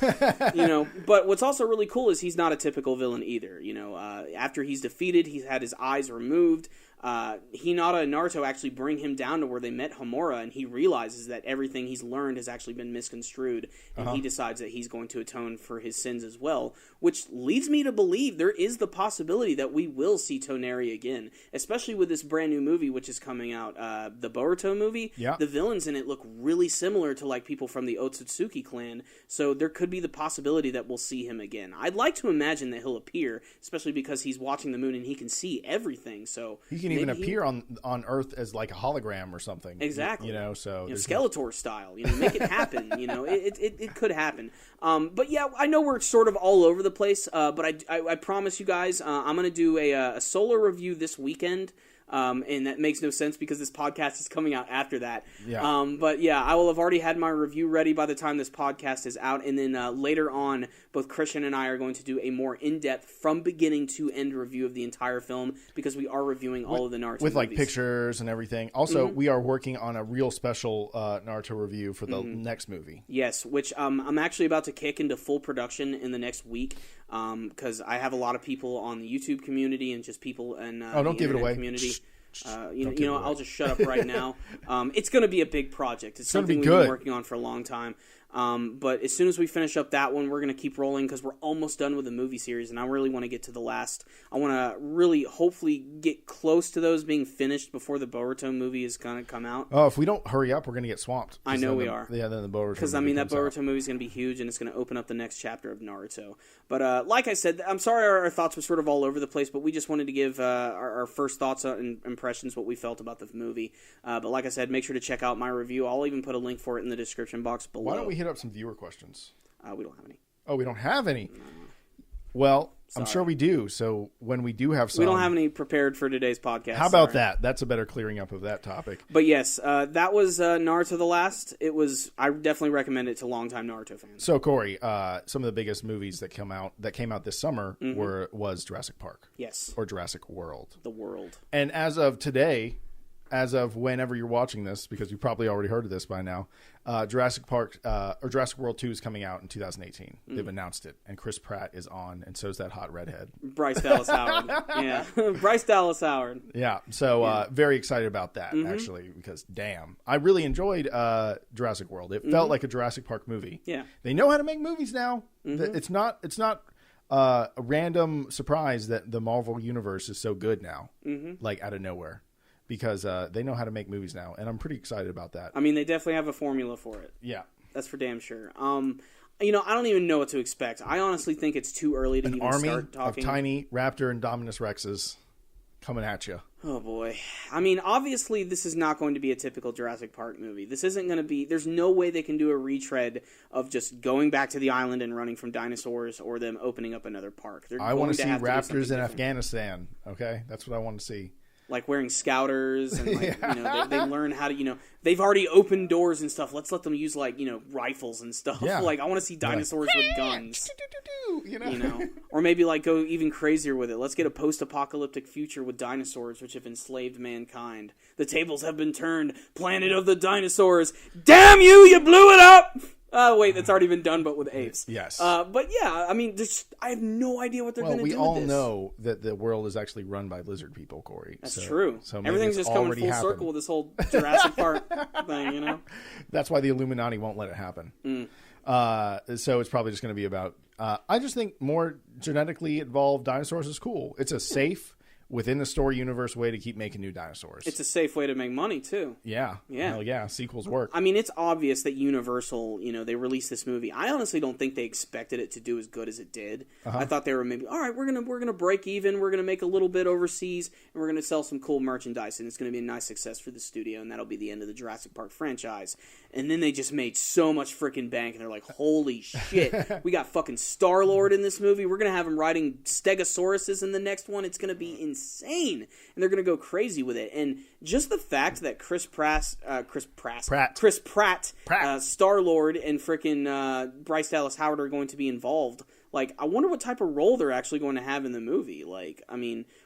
But what's also really cool is he's not a typical villain either. After he's defeated, he's had his eyes removed. Hinata and Naruto actually bring him down to where they met Homura, and he realizes that everything he's learned has actually been misconstrued, and he decides that he's going to atone for his sins as well, which leads me to believe there is the possibility that we will see Toneri again, especially with this brand new movie which is coming out, the Boruto movie. Yeah. The villains in it look really similar to people from the Otsutsuki clan, so there could be the possibility that we'll see him again. I'd like to imagine that he'll appear, especially because he's watching the moon and he can see everything, so he can even appear on Earth as a hologram or something. Exactly. So Skeletor style. Make it happen. It could happen. But yeah, I know we're sort of all over the place. But I promise you guys, I'm going to do a solo review this weekend. And that makes no sense because this podcast is coming out after that. Yeah. But yeah, I will have already had my review ready by the time this podcast is out. And then later on, both Christian and I are going to do a more in-depth, from beginning to end review of the entire film because we are reviewing all of the Naruto with movies. Pictures and everything. Also, we are working on a real special Naruto review for the next movie. Yes, which I'm actually about to kick into full production in the next week. because I have a lot of people on the YouTube community and just people in don't give it away. Community. I'll just shut up right now. It's going to be a big project. It's something we've been working on for a long time. But as soon as we finish up that one, we're going to keep rolling because we're almost done with the movie series, and I really want to get to the last. I want to really, hopefully, get close to those being finished before the Boruto movie is going to come out. Oh, if we don't hurry up, we're going to get swamped. I know we are. Yeah, then the Boruto because that Boruto movie is going to be huge, and it's going to open up the next chapter of Naruto. But like I said, I'm sorry our thoughts were sort of all over the place, but we just wanted to give our first thoughts and impressions, what we felt about the movie. But like I said, make sure to check out my review. I'll even put a link for it in the description box below. Why don't we hit up some viewer questions? We don't have any. Oh, we don't have any? No. Well, sorry. I'm sure we do. So when we do have some... We don't have any prepared for today's podcast. How about that? That's a better clearing up of that topic. But yes, that was Naruto the Last. I definitely recommend it to longtime Naruto fans. So, Corey, some of the biggest movies that came out this summer was Jurassic Park. Yes. Or Jurassic World. The World. And as of today... As of whenever you're watching this, because you probably already heard of this by now, Jurassic Park or Jurassic World 2 is coming out in 2018. They've announced it, and Chris Pratt is on, and so is that hot redhead, Bryce Dallas Howard. Yeah, Bryce Dallas Howard. Yeah, so very excited about that actually, because damn, I really enjoyed Jurassic World. It felt like a Jurassic Park movie. Yeah, they know how to make movies now. It's not a random surprise that the Marvel universe is so good now, like out of nowhere. Because they know how to make movies now, and I'm pretty excited about that. I mean, they definitely have a formula for it. Yeah. That's for damn sure. I don't even know what to expect. I honestly think it's too early to even start talking. An army of tiny Raptor and Dominus Rexes coming at you. Oh, boy. I mean, obviously, this is not going to be a typical Jurassic Park movie. This isn't going to be... There's no way they can do a retread of just going back to the island and running from dinosaurs or them opening up another park. I want to see raptors in Afghanistan, okay? That's what I want to see. Like wearing scouters and they learn how to, they've already opened doors and stuff. Let's let them use rifles and stuff. Yeah. Like I want to see dinosaurs with guns. Or maybe go even crazier with it. Let's get a post-apocalyptic future with dinosaurs which have enslaved mankind. The tables have been turned. Planet of the dinosaurs. Damn you! You blew it up. Wait, that's already been done, but with apes. Yes. But yeah, I mean, I have no idea what they're going to do with this. Well, we all know that the world is actually run by lizard people, Corey. That's true. So everything's just coming full circle with this whole Jurassic Park thing, That's why the Illuminati won't let it happen. So it's probably just going to be about... I just think more genetically evolved dinosaurs is cool. It's a safe... within the story universe way to keep making new dinosaurs. It's a safe way to make money, too. Yeah. Hell yeah. Sequels work. I mean, it's obvious that Universal, they released this movie. I honestly don't think they expected it to do as good as it did. I thought they were maybe, all right, we're gonna break even. We're gonna make a little bit overseas, and we're gonna sell some cool merchandise, and it's gonna be a nice success for the studio, and that'll be the end of the Jurassic Park franchise. And then they just made so much freaking bank, and they're like, holy shit, we got fucking Star-Lord in this movie. We're gonna have him riding Stegosauruses in the next one. It's gonna be insane, and they're gonna go crazy with it. And just the fact that Chris Pratt, Star-Lord, and freaking Bryce Dallas Howard are going to be involved. I wonder what type of role they're actually going to have in the movie.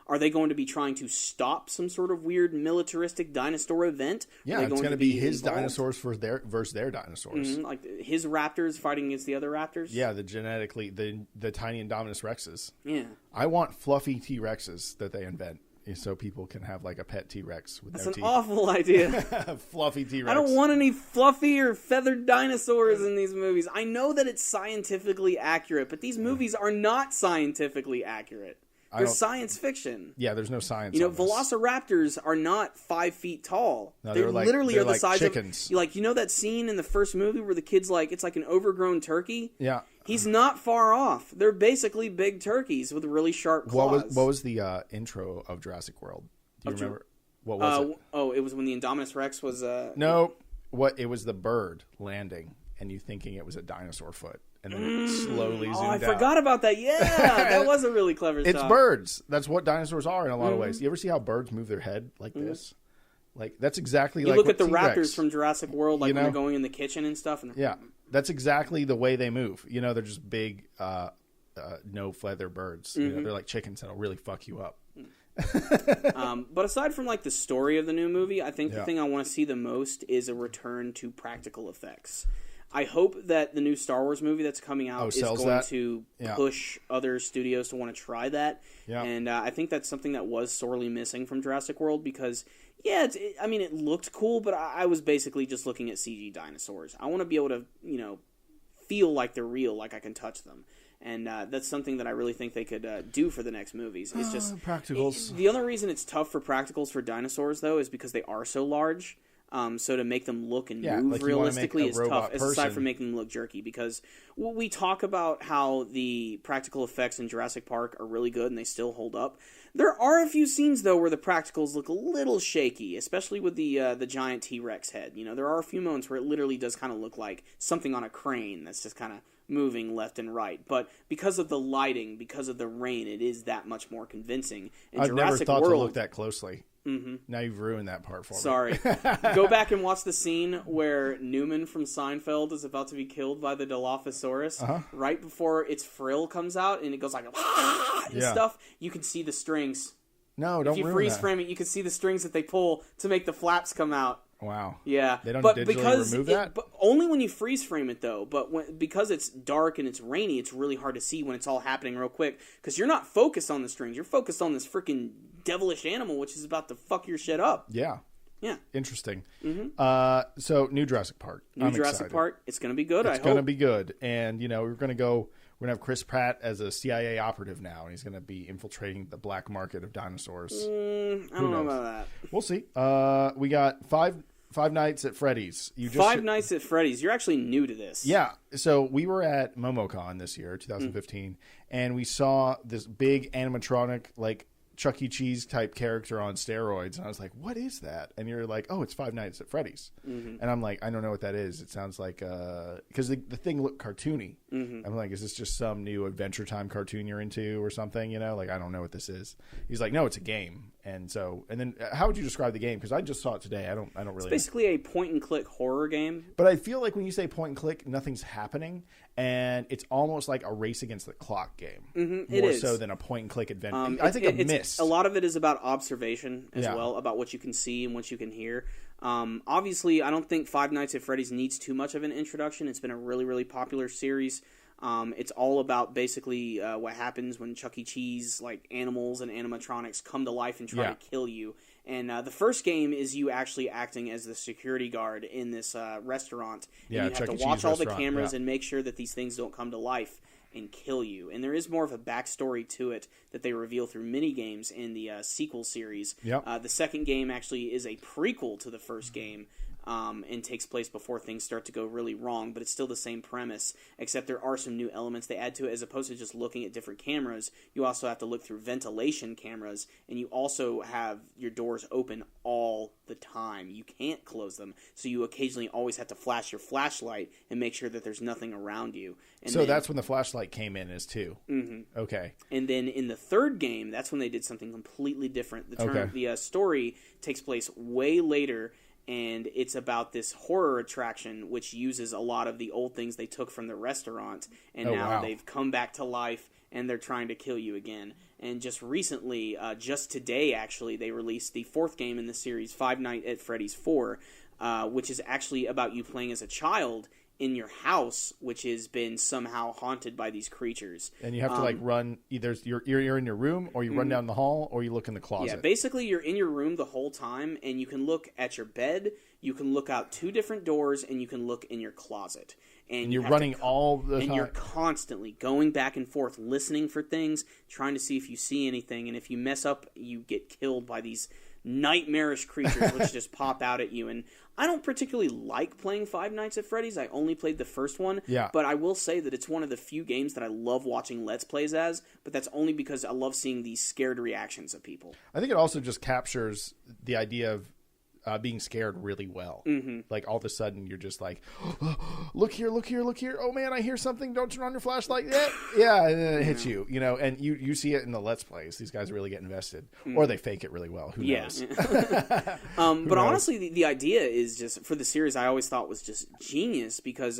Are they going to be trying to stop some sort of weird militaristic dinosaur event? Yeah, it's going to be his dinosaurs versus their dinosaurs. His raptors fighting against the other raptors? Yeah, the tiny Indominus Rexes. Yeah. I want fluffy T-Rexes that they invent. So people can have a pet T-Rex with no teeth. That's an awful idea. Fluffy T-Rex. I don't want any fluffy or feathered dinosaurs in these movies. I know that it's scientifically accurate, but these movies are not scientifically accurate. They're science fiction. Yeah, there's no science. Velociraptors are not 5 feet tall. No, they're literally the size chickens. of that scene in the first movie where the kid's it's like an overgrown turkey. Yeah. He's not far off. They're basically big turkeys with really sharp claws. What was the intro of Jurassic World? Do you remember? What was it? Oh, it was when the Indominus Rex was... No, it was the bird landing, and you thinking it was a dinosaur foot. And then it slowly zoomed out. I forgot about that. Yeah, that was a really clever shot. It's birds. That's what dinosaurs are in a lot of ways. You ever see how birds move their head like this? That's exactly you look at the T-Rex. Raptors from Jurassic World, when they're going in the kitchen and stuff. Yeah, that's exactly the way they move. They're just big, no feather birds. They're like chickens that'll really fuck you up. But aside from the story of the new movie, I think the thing I want to see the most is a return to practical effects. I hope that the new Star Wars movie that's coming out is going to push other studios to want to try that. Yeah. And I think that's something that was sorely missing from Jurassic World because, it looked cool, but I was basically just looking at CG dinosaurs. I want to be able to, feel like they're real, like I can touch them. And that's something that I really think they could do for the next movies. It's just practicals. The other reason it's tough for practicals for dinosaurs, though, is because they are so large. So to make them look and move realistically is tough, aside from making them look jerky. Because we talk about how the practical effects in Jurassic Park are really good and they still hold up. There are a few scenes, though, where the practicals look a little shaky, especially with the giant T-Rex head. There are a few moments where it literally does kind of look like something on a crane that's just kind of moving left and right. But because of the lighting, because of the rain, it is that much more convincing. I've never thought to look that closely. Mm-hmm. Now you've ruined that part for me. Sorry. Go back and watch the scene where Newman from Seinfeld is about to be killed by the Dilophosaurus. Right before its frill comes out and it goes like and stuff. You can see the strings. No, don't ruin that. If you freeze frame it, you can see the strings that they pull to make the flaps come out. Wow. Yeah. They don't digitally remove that? But only when you freeze frame it, though. But because it's dark and it's rainy, it's really hard to see when it's all happening real quick. Because you're not focused on the strings. You're focused on this freaking devilish animal, which is about to fuck your shit up. Yeah. Yeah. Interesting. Mm-hmm. So, new Jurassic Park. I'm Jurassic Park. It's going to be good, It's going to be good. And, we're going to have Chris Pratt as a CIA operative now, and he's going to be infiltrating the black market of dinosaurs. I don't know about that. We'll see. We got Five Nights at Freddy's. Five Nights at Freddy's. You're actually new to this. Yeah. So we were at MomoCon this year, 2015, and we saw this big animatronic, like, Chuck E. Cheese type character on steroids. And I was like, what is that? And you're like, oh, it's Five Nights at Freddy's. Mm-hmm. And I'm like, I don't know what that is. It sounds like, because the thing looked cartoony. Mm-hmm. I'm like, is this just some new Adventure Time cartoon you're into or something? Like, I don't know what this is. He's like, no, it's a game. And then how would you describe the game? Because I just saw it today. I don't really. It's basically a point and click horror game. But I feel like when you say point and click, nothing's happening, and it's almost like a race against the clock game. Mm-hmm. More so than a point and click adventure. I think a miss. A lot of it is about observation as well, about what you can see and what you can hear. Obviously, I don't think Five Nights at Freddy's needs too much of an introduction. It's been a really, really popular series. It's all about basically what happens when Chuck E. Cheese, like animals and animatronics, come to life and try to kill you. And the first game is you actually acting as the security guard in this restaurant. And you have Chuck to E. watch Cheese all the restaurant, cameras and make sure that these things don't come to life and kill you. And there is more of a backstory to it that they reveal through mini-games in the sequel series. Yep. The second game actually is a prequel to the first game. And takes place before things start to go really wrong, but it's still the same premise, except there are some new elements they add to it. As opposed to just looking at different cameras, you also have to look through ventilation cameras, and you also have your doors open all the time. You can't close them, so you occasionally always have to flash your flashlight and make sure that there's nothing around you. And so that's when the flashlight came in as too. Mm-hmm. Okay. And then in the third game, that's when they did something completely different. The story takes place way later, and it's about this horror attraction which uses a lot of the old things they took from the restaurant, and now they've come back to life and they're trying to kill you again. And just recently, just today actually, they released the fourth game in the series, Five Nights at Freddy's 4, which is actually about you playing as a child in your house, which has been somehow haunted by these creatures. And you have to run, either you're in your room, or you run down the hall, or you look in the closet. Yeah, basically you're in your room the whole time, and you can look at your bed, you can look out two different doors, and you can look in your closet. And you're running all the time. And you're constantly going back and forth, listening for things, trying to see if you see anything, and if you mess up, you get killed by these nightmarish creatures which just pop out at you. And I don't particularly like playing Five Nights at Freddy's. I only played the first one. Yeah. But I will say that it's one of the few games that I love watching Let's Plays as, but that's only because I love seeing these scared reactions of people. I think it also just captures the idea of being scared really well. Mm-hmm. Like all of a sudden you're just like, oh, look here. Oh man, I hear something. Don't turn on your flashlight yet. Yeah. And then it hits you, and you see it in the Let's Plays. These guys really get invested, or they fake it really well. Who knows? But honestly, the idea is just, for the series, I always thought was just genius because,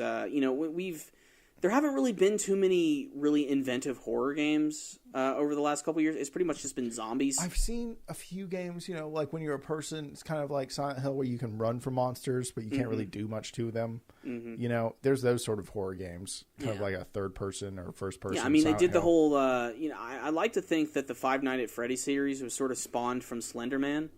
there haven't really been too many really inventive horror games over the last couple years. It's pretty much just been zombies. I've seen a few games, like when you're a person, it's kind of like Silent Hill where you can run from monsters, but you can't really do much to them. Mm-hmm. There's those sort of horror games, kind of like a third person or first person. Yeah, I mean, Silent they did Hill. the whole, I like to think that the Five Nights at Freddy series was sort of spawned from Slender Man.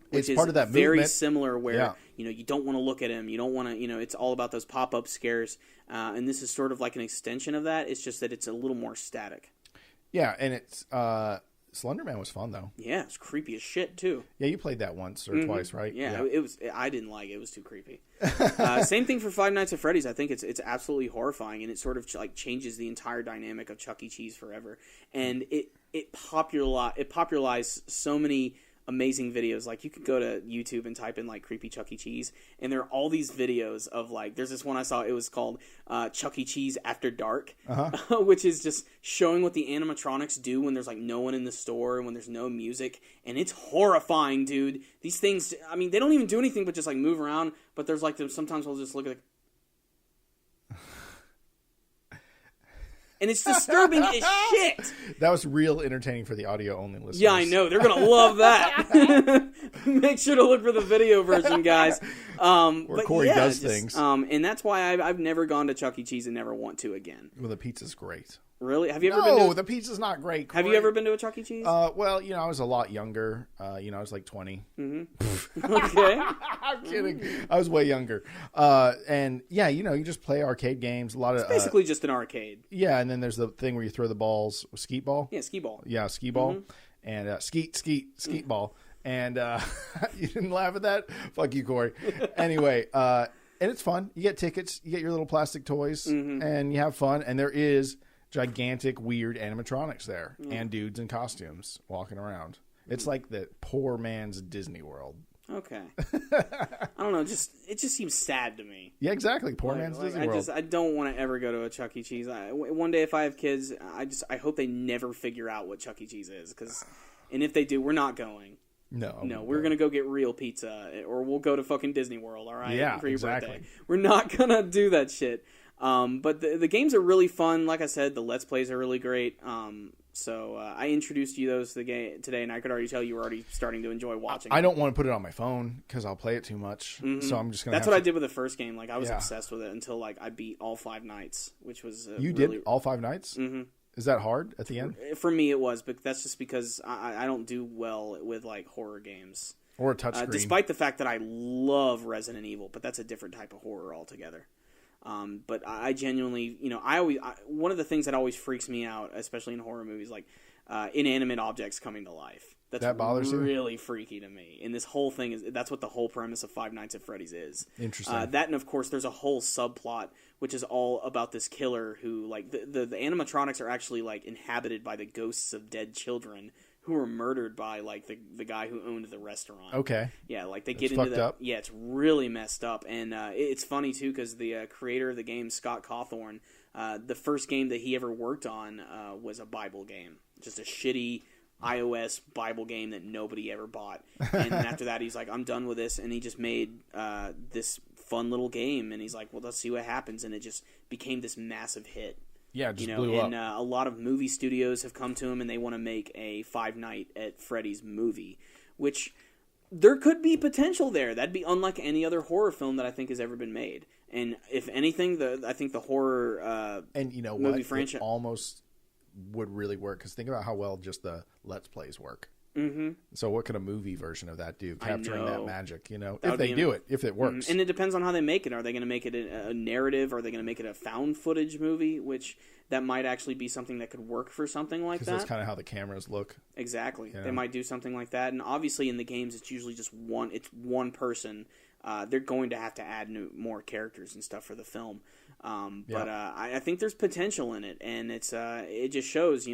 Which it's part of that very movement. Similar where, you don't want to look at him. You don't want to, it's all about those pop-up scares. And this is sort of like an extension of that. It's just that it's a little more static. Yeah, and it's, Slender Man was fun, though. Yeah, it's creepy as shit, too. Yeah, you played that once or twice, right? Yeah, it was. I didn't like it. It was too creepy. Same thing for Five Nights at Freddy's. I think it's absolutely horrifying, and it sort of like changes the entire dynamic of Chuck E. Cheese forever. And it popularized so many amazing videos. Like, you could go to YouTube and type in like creepy Chuck E. Cheese, and there are all these videos of like, there's this one I saw, it was called Chuck E. Cheese After Dark, which is just showing what the animatronics do when there's like no one in the store and when there's no music, and it's horrifying, dude. These things, I mean, they don't even do anything but just like move around, but there's like, sometimes we'll just look at and it's disturbing as shit. That was real entertaining for the audio-only listeners. Yeah, I know. They're going to love that. Make sure to look for the video version, guys. Where Corey does things. And that's why I've never gone to Chuck E. Cheese and never want to again. Well, the pizza's great. Really? Have you ever been to... the pizza's not great, Corey. Have you ever been to a Chuck E. Cheese? Well, I was a lot younger. I was like 20. Mm-hmm. Okay. I'm kidding. I was way younger. And yeah, you just play arcade games. A lot of basically just an arcade. Yeah, and then there's the thing where you throw the balls, skeet ball. Yeah, skee ball. Yeah, skee ball, and skeet ball. And you didn't laugh at that? Fuck you, Corey. Anyway, and it's fun. You get tickets, you get your little plastic toys, and you have fun. And there is gigantic, weird animatronics there, and dudes in costumes walking around. It's like the poor man's Disney World. Okay. I don't know. It just seems sad to me. Yeah, exactly. Poor man's Disney World. I don't want to ever go to a Chuck E. Cheese. One day, if I have kids, I hope they never figure out what Chuck E. Cheese is. And if they do, we're not going. No, we're going to go get real pizza, or we'll go to fucking Disney World, all right? Yeah, for your exactly. birthday. We're not going to do that shit. But the games are really fun. Like I said, the Let's Plays are really great. So I introduced you those to the game today, and I could already tell you were already starting to enjoy watching. I don't want to put it on my phone because I'll play it too much. So I'm just going to. That's what I did with the first game. Like, I was obsessed with it until like I beat all 5 nights, which was you really... did all 5 nights. Mm-hmm. Is that hard at the end? For me, it was, but that's just because I don't do well with like horror games or a touchscreen. Despite the fact that I love Resident Evil, but that's a different type of horror altogether. But I genuinely, one of the things that always freaks me out, especially in horror movies, like inanimate objects coming to life. That bothers really freaky to me. And this whole thing that's what the whole premise of Five Nights at Freddy's is. Interesting. That, and of course, there's a whole subplot which is all about this killer who, like, the animatronics are actually like inhabited by the ghosts of dead children who were murdered by like the guy who owned the restaurant. Okay. Yeah, like they get into that. Up. Yeah, it's really messed up, and it's funny too because the creator of the game, Scott Cawthorn, the first game that he ever worked on was a Bible game, just a shitty iOS Bible game that nobody ever bought. And after that, he's like, I'm done with this, and he just made this fun little game, and he's like, well, let's see what happens, and it just became this massive hit. Yeah, it just blew up. And a lot of movie studios have come to him, and they want to make a Five Nights at Freddy's movie, which there could be potential there. That'd be unlike any other horror film that I think has ever been made. And if anything, I think the horror and you know movie what? franchise It almost would really work because think about how well just the Let's Plays work. Mm-hmm. So what could a movie version of that do? Capturing that magic, if it works. And it depends on how they make it. Are they going to make it a narrative? Are they going to make it a found footage movie? Which that might actually be something that could work for something like that. Because that's kind of how the cameras look. Exactly. They might do something like that. And obviously in the games, it's usually just one person. They're going to have to add more characters and stuff for the film. But I think there's potential in it, and it just shows,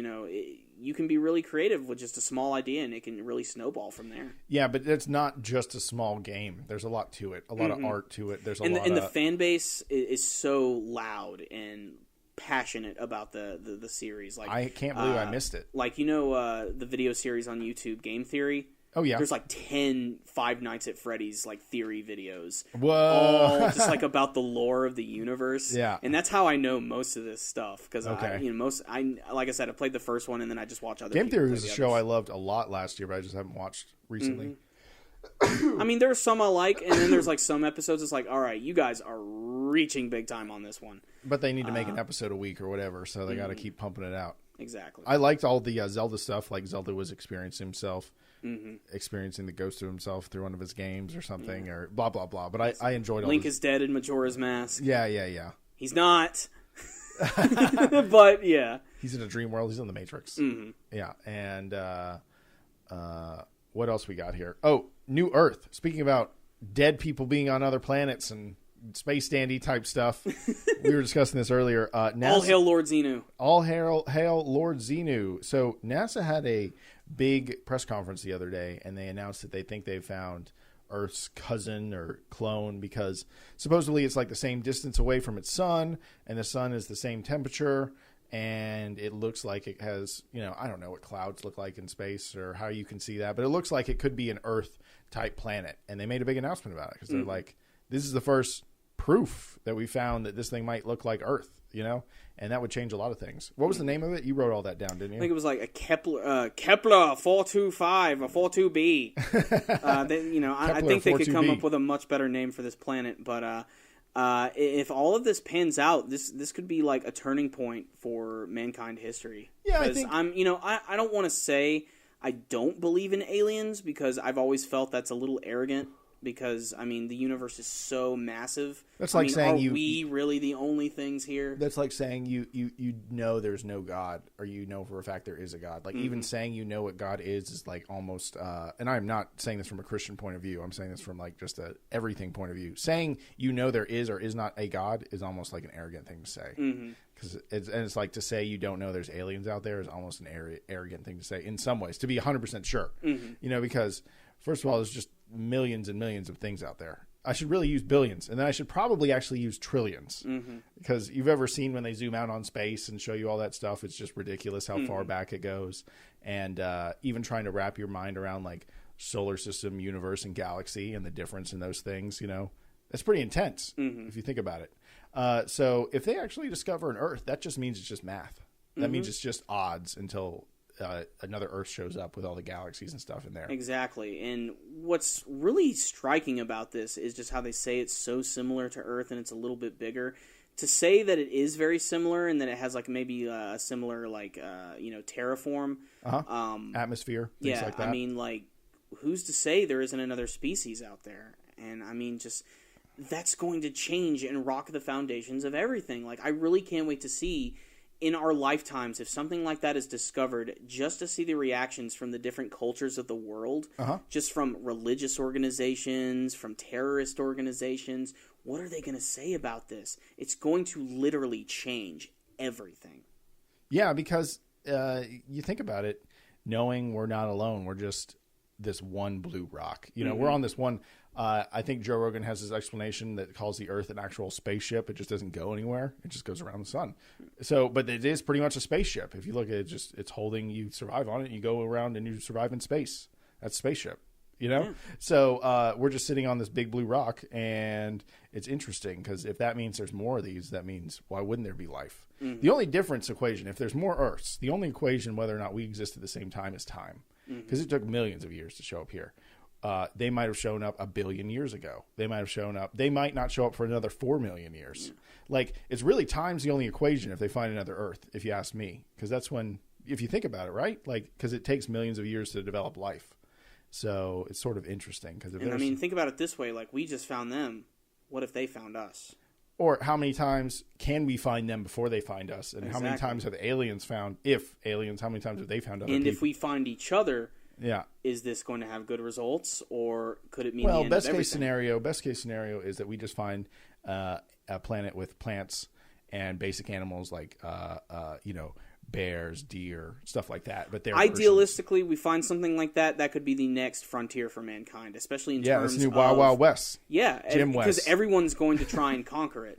you can be really creative with just a small idea, and it can really snowball from there. Yeah, but it's not just a small game. There's a lot to it, a lot of art to it. There's and the fan base is so loud and passionate about the series. Like I can't believe I missed it. Like the video series on YouTube, Game Theory. Oh, yeah. There's like 10 Five Nights at Freddy's like theory videos. Whoa. All just like about the lore of the universe. Yeah. And that's how I know most of this stuff. Because okay. like I said, I played the first one and then I just watch other Game people Theory play was a the show others. I loved a lot last year, but I just haven't watched recently. I mean, there's some I like, and then there's like some episodes it's like, all right, you guys are reaching big time on this one. But they need to make an episode a week or whatever, so they got to keep pumping it out. Exactly. I liked all the Zelda stuff, like Zelda was experiencing himself, experiencing the ghost of himself through one of his games or something, or blah, blah, blah. But I enjoyed all Link is dead in Majora's Mask. Yeah. He's not. But, yeah. He's in a dream world. He's in the Matrix. Mm-hmm. Yeah, and what else we got here? Oh, New Earth. Speaking about dead people being on other planets and space dandy type stuff, we were discussing this earlier. NASA, all hail Lord Xenu. All hail Lord Xenu. So NASA had a big press conference the other day, and they announced that they think they found Earth's cousin or clone because supposedly it's like the same distance away from its sun, and the sun is the same temperature. And it looks like it has, I don't know what clouds look like in space or how you can see that, but it looks like it could be an Earth-type planet. And they made a big announcement about it because they're like, this is the first proof that we found that this thing might look like Earth, and that would change a lot of things. What was the name of it? You wrote all that down, didn't you? I think it was like a Kepler 425 or 42b. I think they could come up with a much better name for this planet, but if all of this pans out, this could be like a turning point for mankind history. Yeah, I think I don't want to say I don't believe in aliens because I've always felt that's a little arrogant. Because I mean, the universe is so massive. That's like saying are we really the only things here? That's like saying you know there's no God, or you know for a fact there is a God. Like even saying you know what God is like almost. And I'm not saying this from a Christian point of view. I'm saying this from like just a everything point of view. Saying you know there is or is not a God is almost like an arrogant thing to say. Because it's like to say you don't know there's aliens out there is almost an arrogant thing to say in some ways. To be 100% sure, because first of all, there's just millions and millions of things out there. I should really use billions, and then I should probably actually use trillions, because you've ever seen when they zoom out on space and show you all that stuff, it's just ridiculous how far back it goes. And even trying to wrap your mind around like solar system, universe, and galaxy and the difference in those things, that's pretty intense if you think about it. So if they actually discover an Earth, that just means it's just math. That means it's just odds until another Earth shows up with all the galaxies and stuff in there. Exactly. And what's really striking about this is just how they say it's so similar to Earth and it's a little bit bigger. To say that it is very similar and that it has like maybe a similar like terraform, atmosphere, things like that. I mean, like, who's to say there isn't another species out there? And I mean, just that's going to change and rock the foundations of everything. Like, I really can't wait to see in our lifetimes, if something like that is discovered, just to see the reactions from the different cultures of the world, just from religious organizations, from terrorist organizations, what are they going to say about this? It's going to literally change everything. Yeah, because you think about it, knowing we're not alone, we're just this one blue rock. We're on this one. I think Joe Rogan has his explanation that calls the Earth an actual spaceship. It just doesn't go anywhere. It just goes around the sun. So, but it is pretty much a spaceship. If you look at it, it's holding, you survive on it, you go around and you survive in space. That's a spaceship, Yeah. So we're just sitting on this big blue rock, and it's interesting because if that means there's more of these, that means why wouldn't there be life? The only difference equation, if there's more Earths, the only equation whether or not we exist at the same time is time. Because it took millions of years to show up here. They might have shown up 1 billion years ago. They might have shown up. They might not show up for another 4 million years. Like, it's really time's the only equation if they find another Earth, if you ask me. Because that's when, if you think about it, right? Like, because it takes millions of years to develop life. So it's sort of interesting. And I mean, think about it this way. Like, we just found them. What if they found us? Or how many times can we find them before they find us? And how many times have aliens found, how many times have they found other people? And if we find each other, is this going to have good results, or could it mean the end of everything? Best case scenario is that we just find a planet with plants and basic animals like bears, deer, stuff like that. But idealistically, we find something like that. That could be the next frontier for mankind, especially in terms this new of Wild Wild West. Yeah, Jim West, because everyone's going to try and conquer it.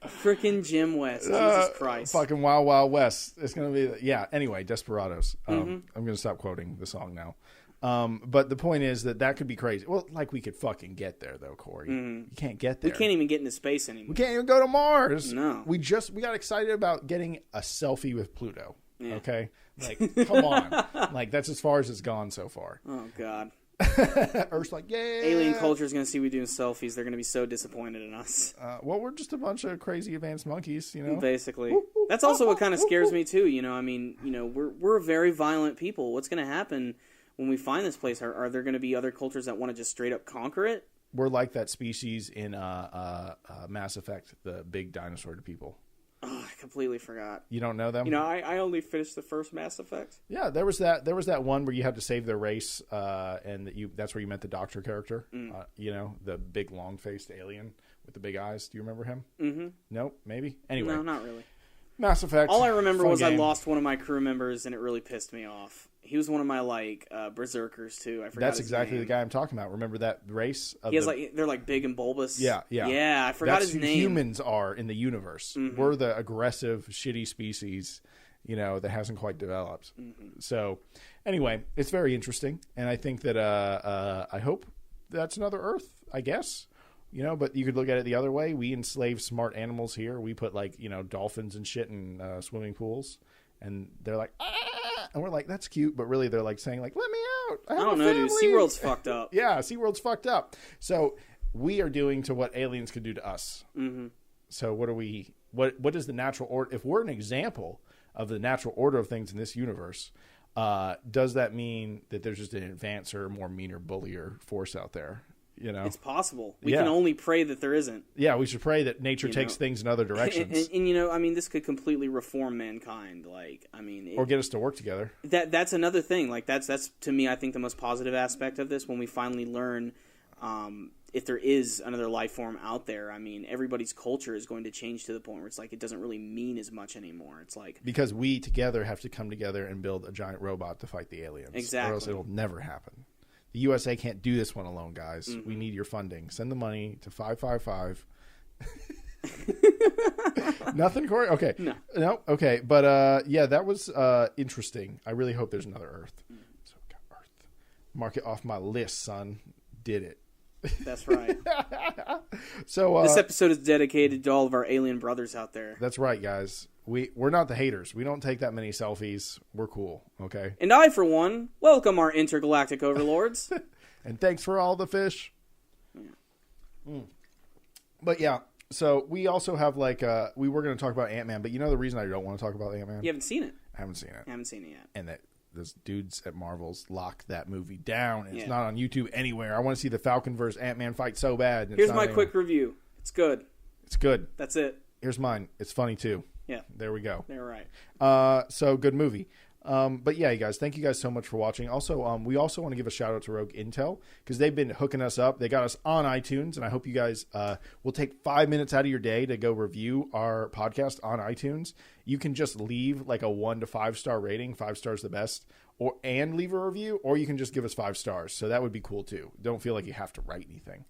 Freaking Jim West. Jesus Christ. Fucking Wild Wild West. It's going to be... Yeah, anyway, Desperados. I'm going to stop quoting the song now. But the point is that could be crazy. Well, like we could fucking get there, though, Corey. You can't get there. We can't even get into space anymore. We can't even go to Mars. No. We got excited about getting a selfie with Pluto. Yeah. Okay? Like, come on. Like, that's as far as it's gone so far. Oh, God. Earth's like, yeah. Alien culture is going to see we doing selfies. They're going to be so disappointed in us. Well, we're just a bunch of crazy advanced monkeys, you know? Basically. That's also what kind of scares me, too. You know, I mean, you know, we're a very violent people. What's going to happen when we find this place? Are there going to be other cultures that want to just straight up conquer it? We're like that species in Mass Effect, the big dinosaur people. Oh, I completely forgot. You don't know them? You know, I only finished the first Mass Effect. Yeah, there was that one where you had to save their race, and that's where you met the Doctor character. You know, the big long-faced alien with the big eyes. Do you remember him? Mm-hmm. Nope, maybe. Anyway. No, not really. Mass Effect. All I remember was game. I lost one of my crew members, and it really pissed me off. He was one of my berserkers too. I forgot. That's exactly the guy I'm talking about. Remember that race? They're like big and bulbous. Yeah. Yeah, I forgot his name. That's who humans are in the universe. We're the aggressive, shitty species, you know, that hasn't quite developed. So, anyway, it's very interesting, and I think that I hope that's another Earth. I guess. You know, but you could look at it the other way. We enslave smart animals here. We put, like, you know, dolphins and shit in swimming pools. And they're like, ah! And we're like, that's cute. But really, they're like saying, like, let me out. I don't know, dude. SeaWorld's fucked up. Yeah, SeaWorld's fucked up. So we are doing to what aliens could do to us. So what are we, what is the natural order? If we're an example of the natural order of things in this universe, does that mean that there's just an advancer, more meaner, bullier force out there? You know, it's possible. We can only pray that there isn't. Yeah, we should pray that nature takes things in other directions. And you know, I mean, this could completely reform mankind. Like, I mean, or get us to work together. That's another thing. Like, that's to me, I think the most positive aspect of this when we finally learn if there is another life form out there. I mean, everybody's culture is going to change to the point where it's like it doesn't really mean as much anymore. It's like because we together have to come together and build a giant robot to fight the aliens. Exactly. Or else it'll never happen. The USA can't do this one alone, guys. We need your funding. Send the money to 555. Nothing, Corey? Okay. No? Okay. But, yeah, that was interesting. I really hope there's another Earth. So we got Earth. Mark it off my list, son. Did it. That's right. So this episode is dedicated to all of our alien brothers out there. That's right, guys. We're not the haters. We don't take that many selfies. We're cool, okay? And I, for one, welcome our intergalactic overlords. And thanks for all the fish. But yeah, so we also have like we were going to talk about Ant-Man, but you know the reason I don't want to talk about Ant-Man? You haven't seen it. I haven't seen it. I haven't seen it yet. And that those dudes at Marvel's locked that movie down. It's not on YouTube anywhere. I want to see the Falcon versus Ant-Man fight so bad. Here's my quick review. It's good. It's good. That's it. Here's mine. It's funny too. Yeah. There we go. They're right. So good movie. But yeah, you guys, thank you guys so much for watching. Also, we also want to give a shout out to Rogue Intel because they've been hooking us up. They got us on iTunes, and I hope you guys will take 5 minutes out of your day to go review our podcast on iTunes. You can just leave like a 1 to 5 star rating. 5 stars the best, and leave a review, or you can just give us 5 stars. So that would be cool too. Don't feel like you have to write anything.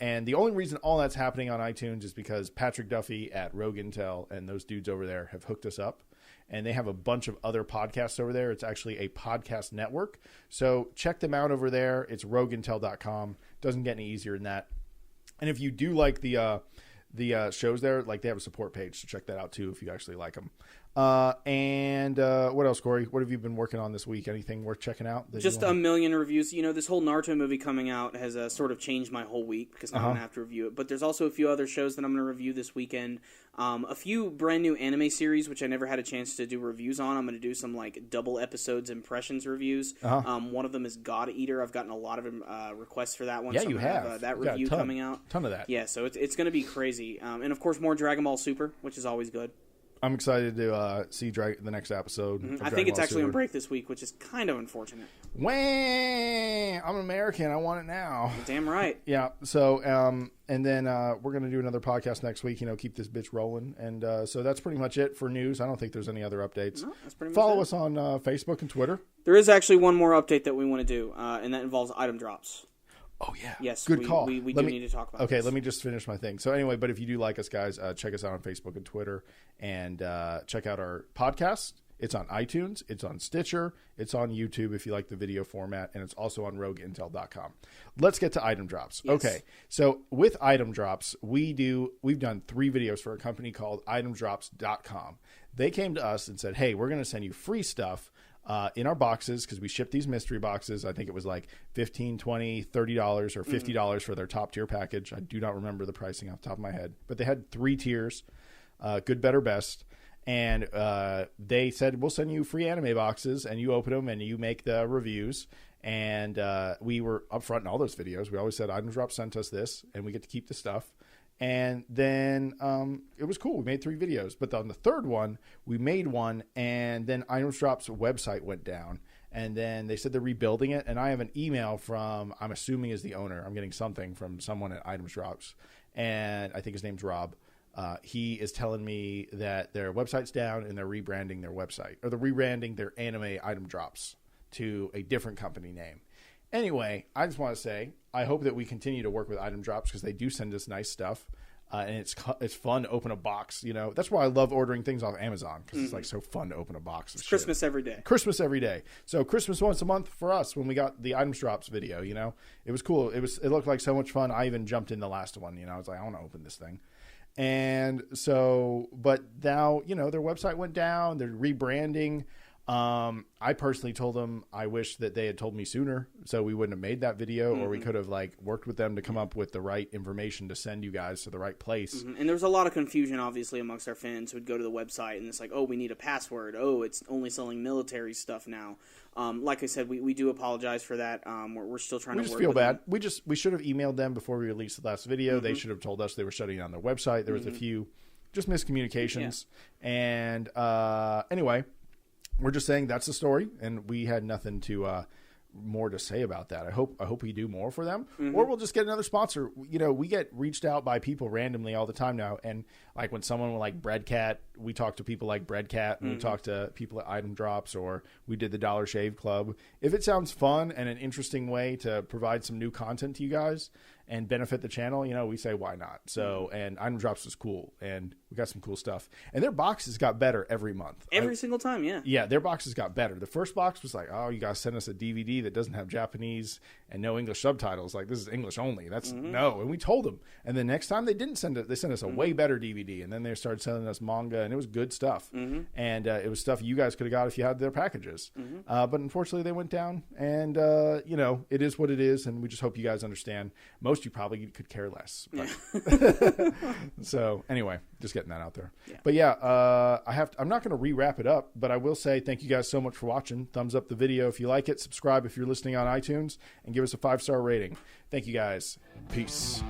And the only reason all that's happening on iTunes is because Patrick Duffy at Rogue Intel and those dudes over there have hooked us up. And they have a bunch of other podcasts over there. It's actually a podcast network. So check them out over there. It's rogueintel.com. Doesn't get any easier than that. And if you do like the shows there, like they have a support page. So check that out too if you actually like them. And what else, Corey? What have you been working on this week? Anything worth checking out? Just a million reviews. You know, this whole Naruto movie coming out has sort of changed my whole week because now I'm going to have to review it. But there's also a few other shows that I'm going to review this weekend. A few brand new anime series, which I never had a chance to do reviews on. I'm going to do some like double episodes impressions reviews. One of them is God Eater. I've gotten a lot of requests for that one. Yeah, so you have. That review coming out. Ton of that. Yeah, so it's going to be crazy. And of course, more Dragon Ball Super, which is always good. I'm excited to see the next episode. I think it's actually on break this week, which is kind of unfortunate. Wah! I'm an American. I want it now. Damn right. Yeah. So, and then we're going to do another podcast next week. You know, keep this bitch rolling. And so that's pretty much it for news. I don't think there's any other updates. No, that's pretty much Follow us on Facebook and Twitter. There is actually one more update that we want to do, and that involves item drops. Oh, yeah. Yes, good call. We do need to talk about Okay, this. let me just finish my thing. So anyway, but if you do like us, guys, check us out on Facebook and Twitter, and check out our podcast. It's on iTunes. It's on Stitcher. It's on YouTube if you like the video format, and it's also on RogueIntel.com. Let's get to item drops. Yes. Okay, so with item drops, we've done 3 videos for a company called itemdrops.com. They came to us and said, hey, we're going to send you free stuff in our boxes, because we ship these mystery boxes. I think it was like $15, $20, $30 or $50 for their top tier package. I do not remember the pricing off the top of my head, but they had 3 tiers, good, better, best. And they said, we'll send you free anime boxes, and you open them and you make the reviews. And we were upfront in all those videos. We always said Item Drop sent us this, and we get to keep the stuff. And then it was cool. We made 3 videos. But on the third one, we made one, and then Item Drop's website went down. And then they said they're rebuilding it. And I have an email from, I'm assuming is the owner. I'm getting something from someone at Item Drops. And I think his name's Rob. He is telling me that their website's down and they're rebranding their website. Or they're rebranding their anime Item Drops to a different company name. Anyway, I just want to say, I hope that we continue to work with Item Drops, because they do send us nice stuff. And it's fun to open a box. You know, that's why I love ordering things off Amazon, because it's like so fun to open a box. It's Christmas every day. Christmas every day. So Christmas once a month for us when we got the Items Drops video. You know, it was cool. It looked like so much fun. I even jumped in the last one. You know, I was like, I want to open this thing. And so, but now, you know, their website went down. They're rebranding. I personally told them I wish that they had told me sooner, so we wouldn't have made that video, or we could have like worked with them to come up with the right information to send you guys to the right place. And there was a lot of confusion, obviously, amongst our fans who would go to the website and it's like, oh, we need a password. Oh, it's only selling military stuff now. Like I said, we do apologize for that. We're still trying to work. We just feel bad. Them. We should have emailed them before we released the last video. They should have told us they were shutting down their website. There was a few just miscommunications. Yeah. And anyway, we're just saying that's the story, and we had nothing to more to say about that. I hope we do more for them, or we'll just get another sponsor. You know, we get reached out by people randomly all the time now, and like when someone like Breadcat, we talk to people like Breadcat, and we talk to people at Item Drops, or we did the Dollar Shave Club. If it sounds fun and an interesting way to provide some new content to you guys and benefit the channel, you know, we say why not. So, and Item Drops is cool, and we got some cool stuff, and their boxes got better every month, every single time. Yeah, their boxes got better. The first box was like, oh, you guys sent us a DVD that doesn't have Japanese and no English subtitles. Like, this is English only. That's no. And we told them. And the next time they didn't send it, they sent us a way better DVD. And then they started sending us manga, and it was good stuff. And it was stuff you guys could have got if you had their packages. But unfortunately, they went down. And, you know, it is what it is. And we just hope you guys understand. Most of you probably could care less. But so anyway, just getting that out there. Yeah. But yeah, I'm not going to re-wrap it up, but I will say thank you guys so much for watching. Thumbs up the video if you like it. Subscribe if you're listening on iTunes, and give us a 5-star rating. Thank you guys. Peace.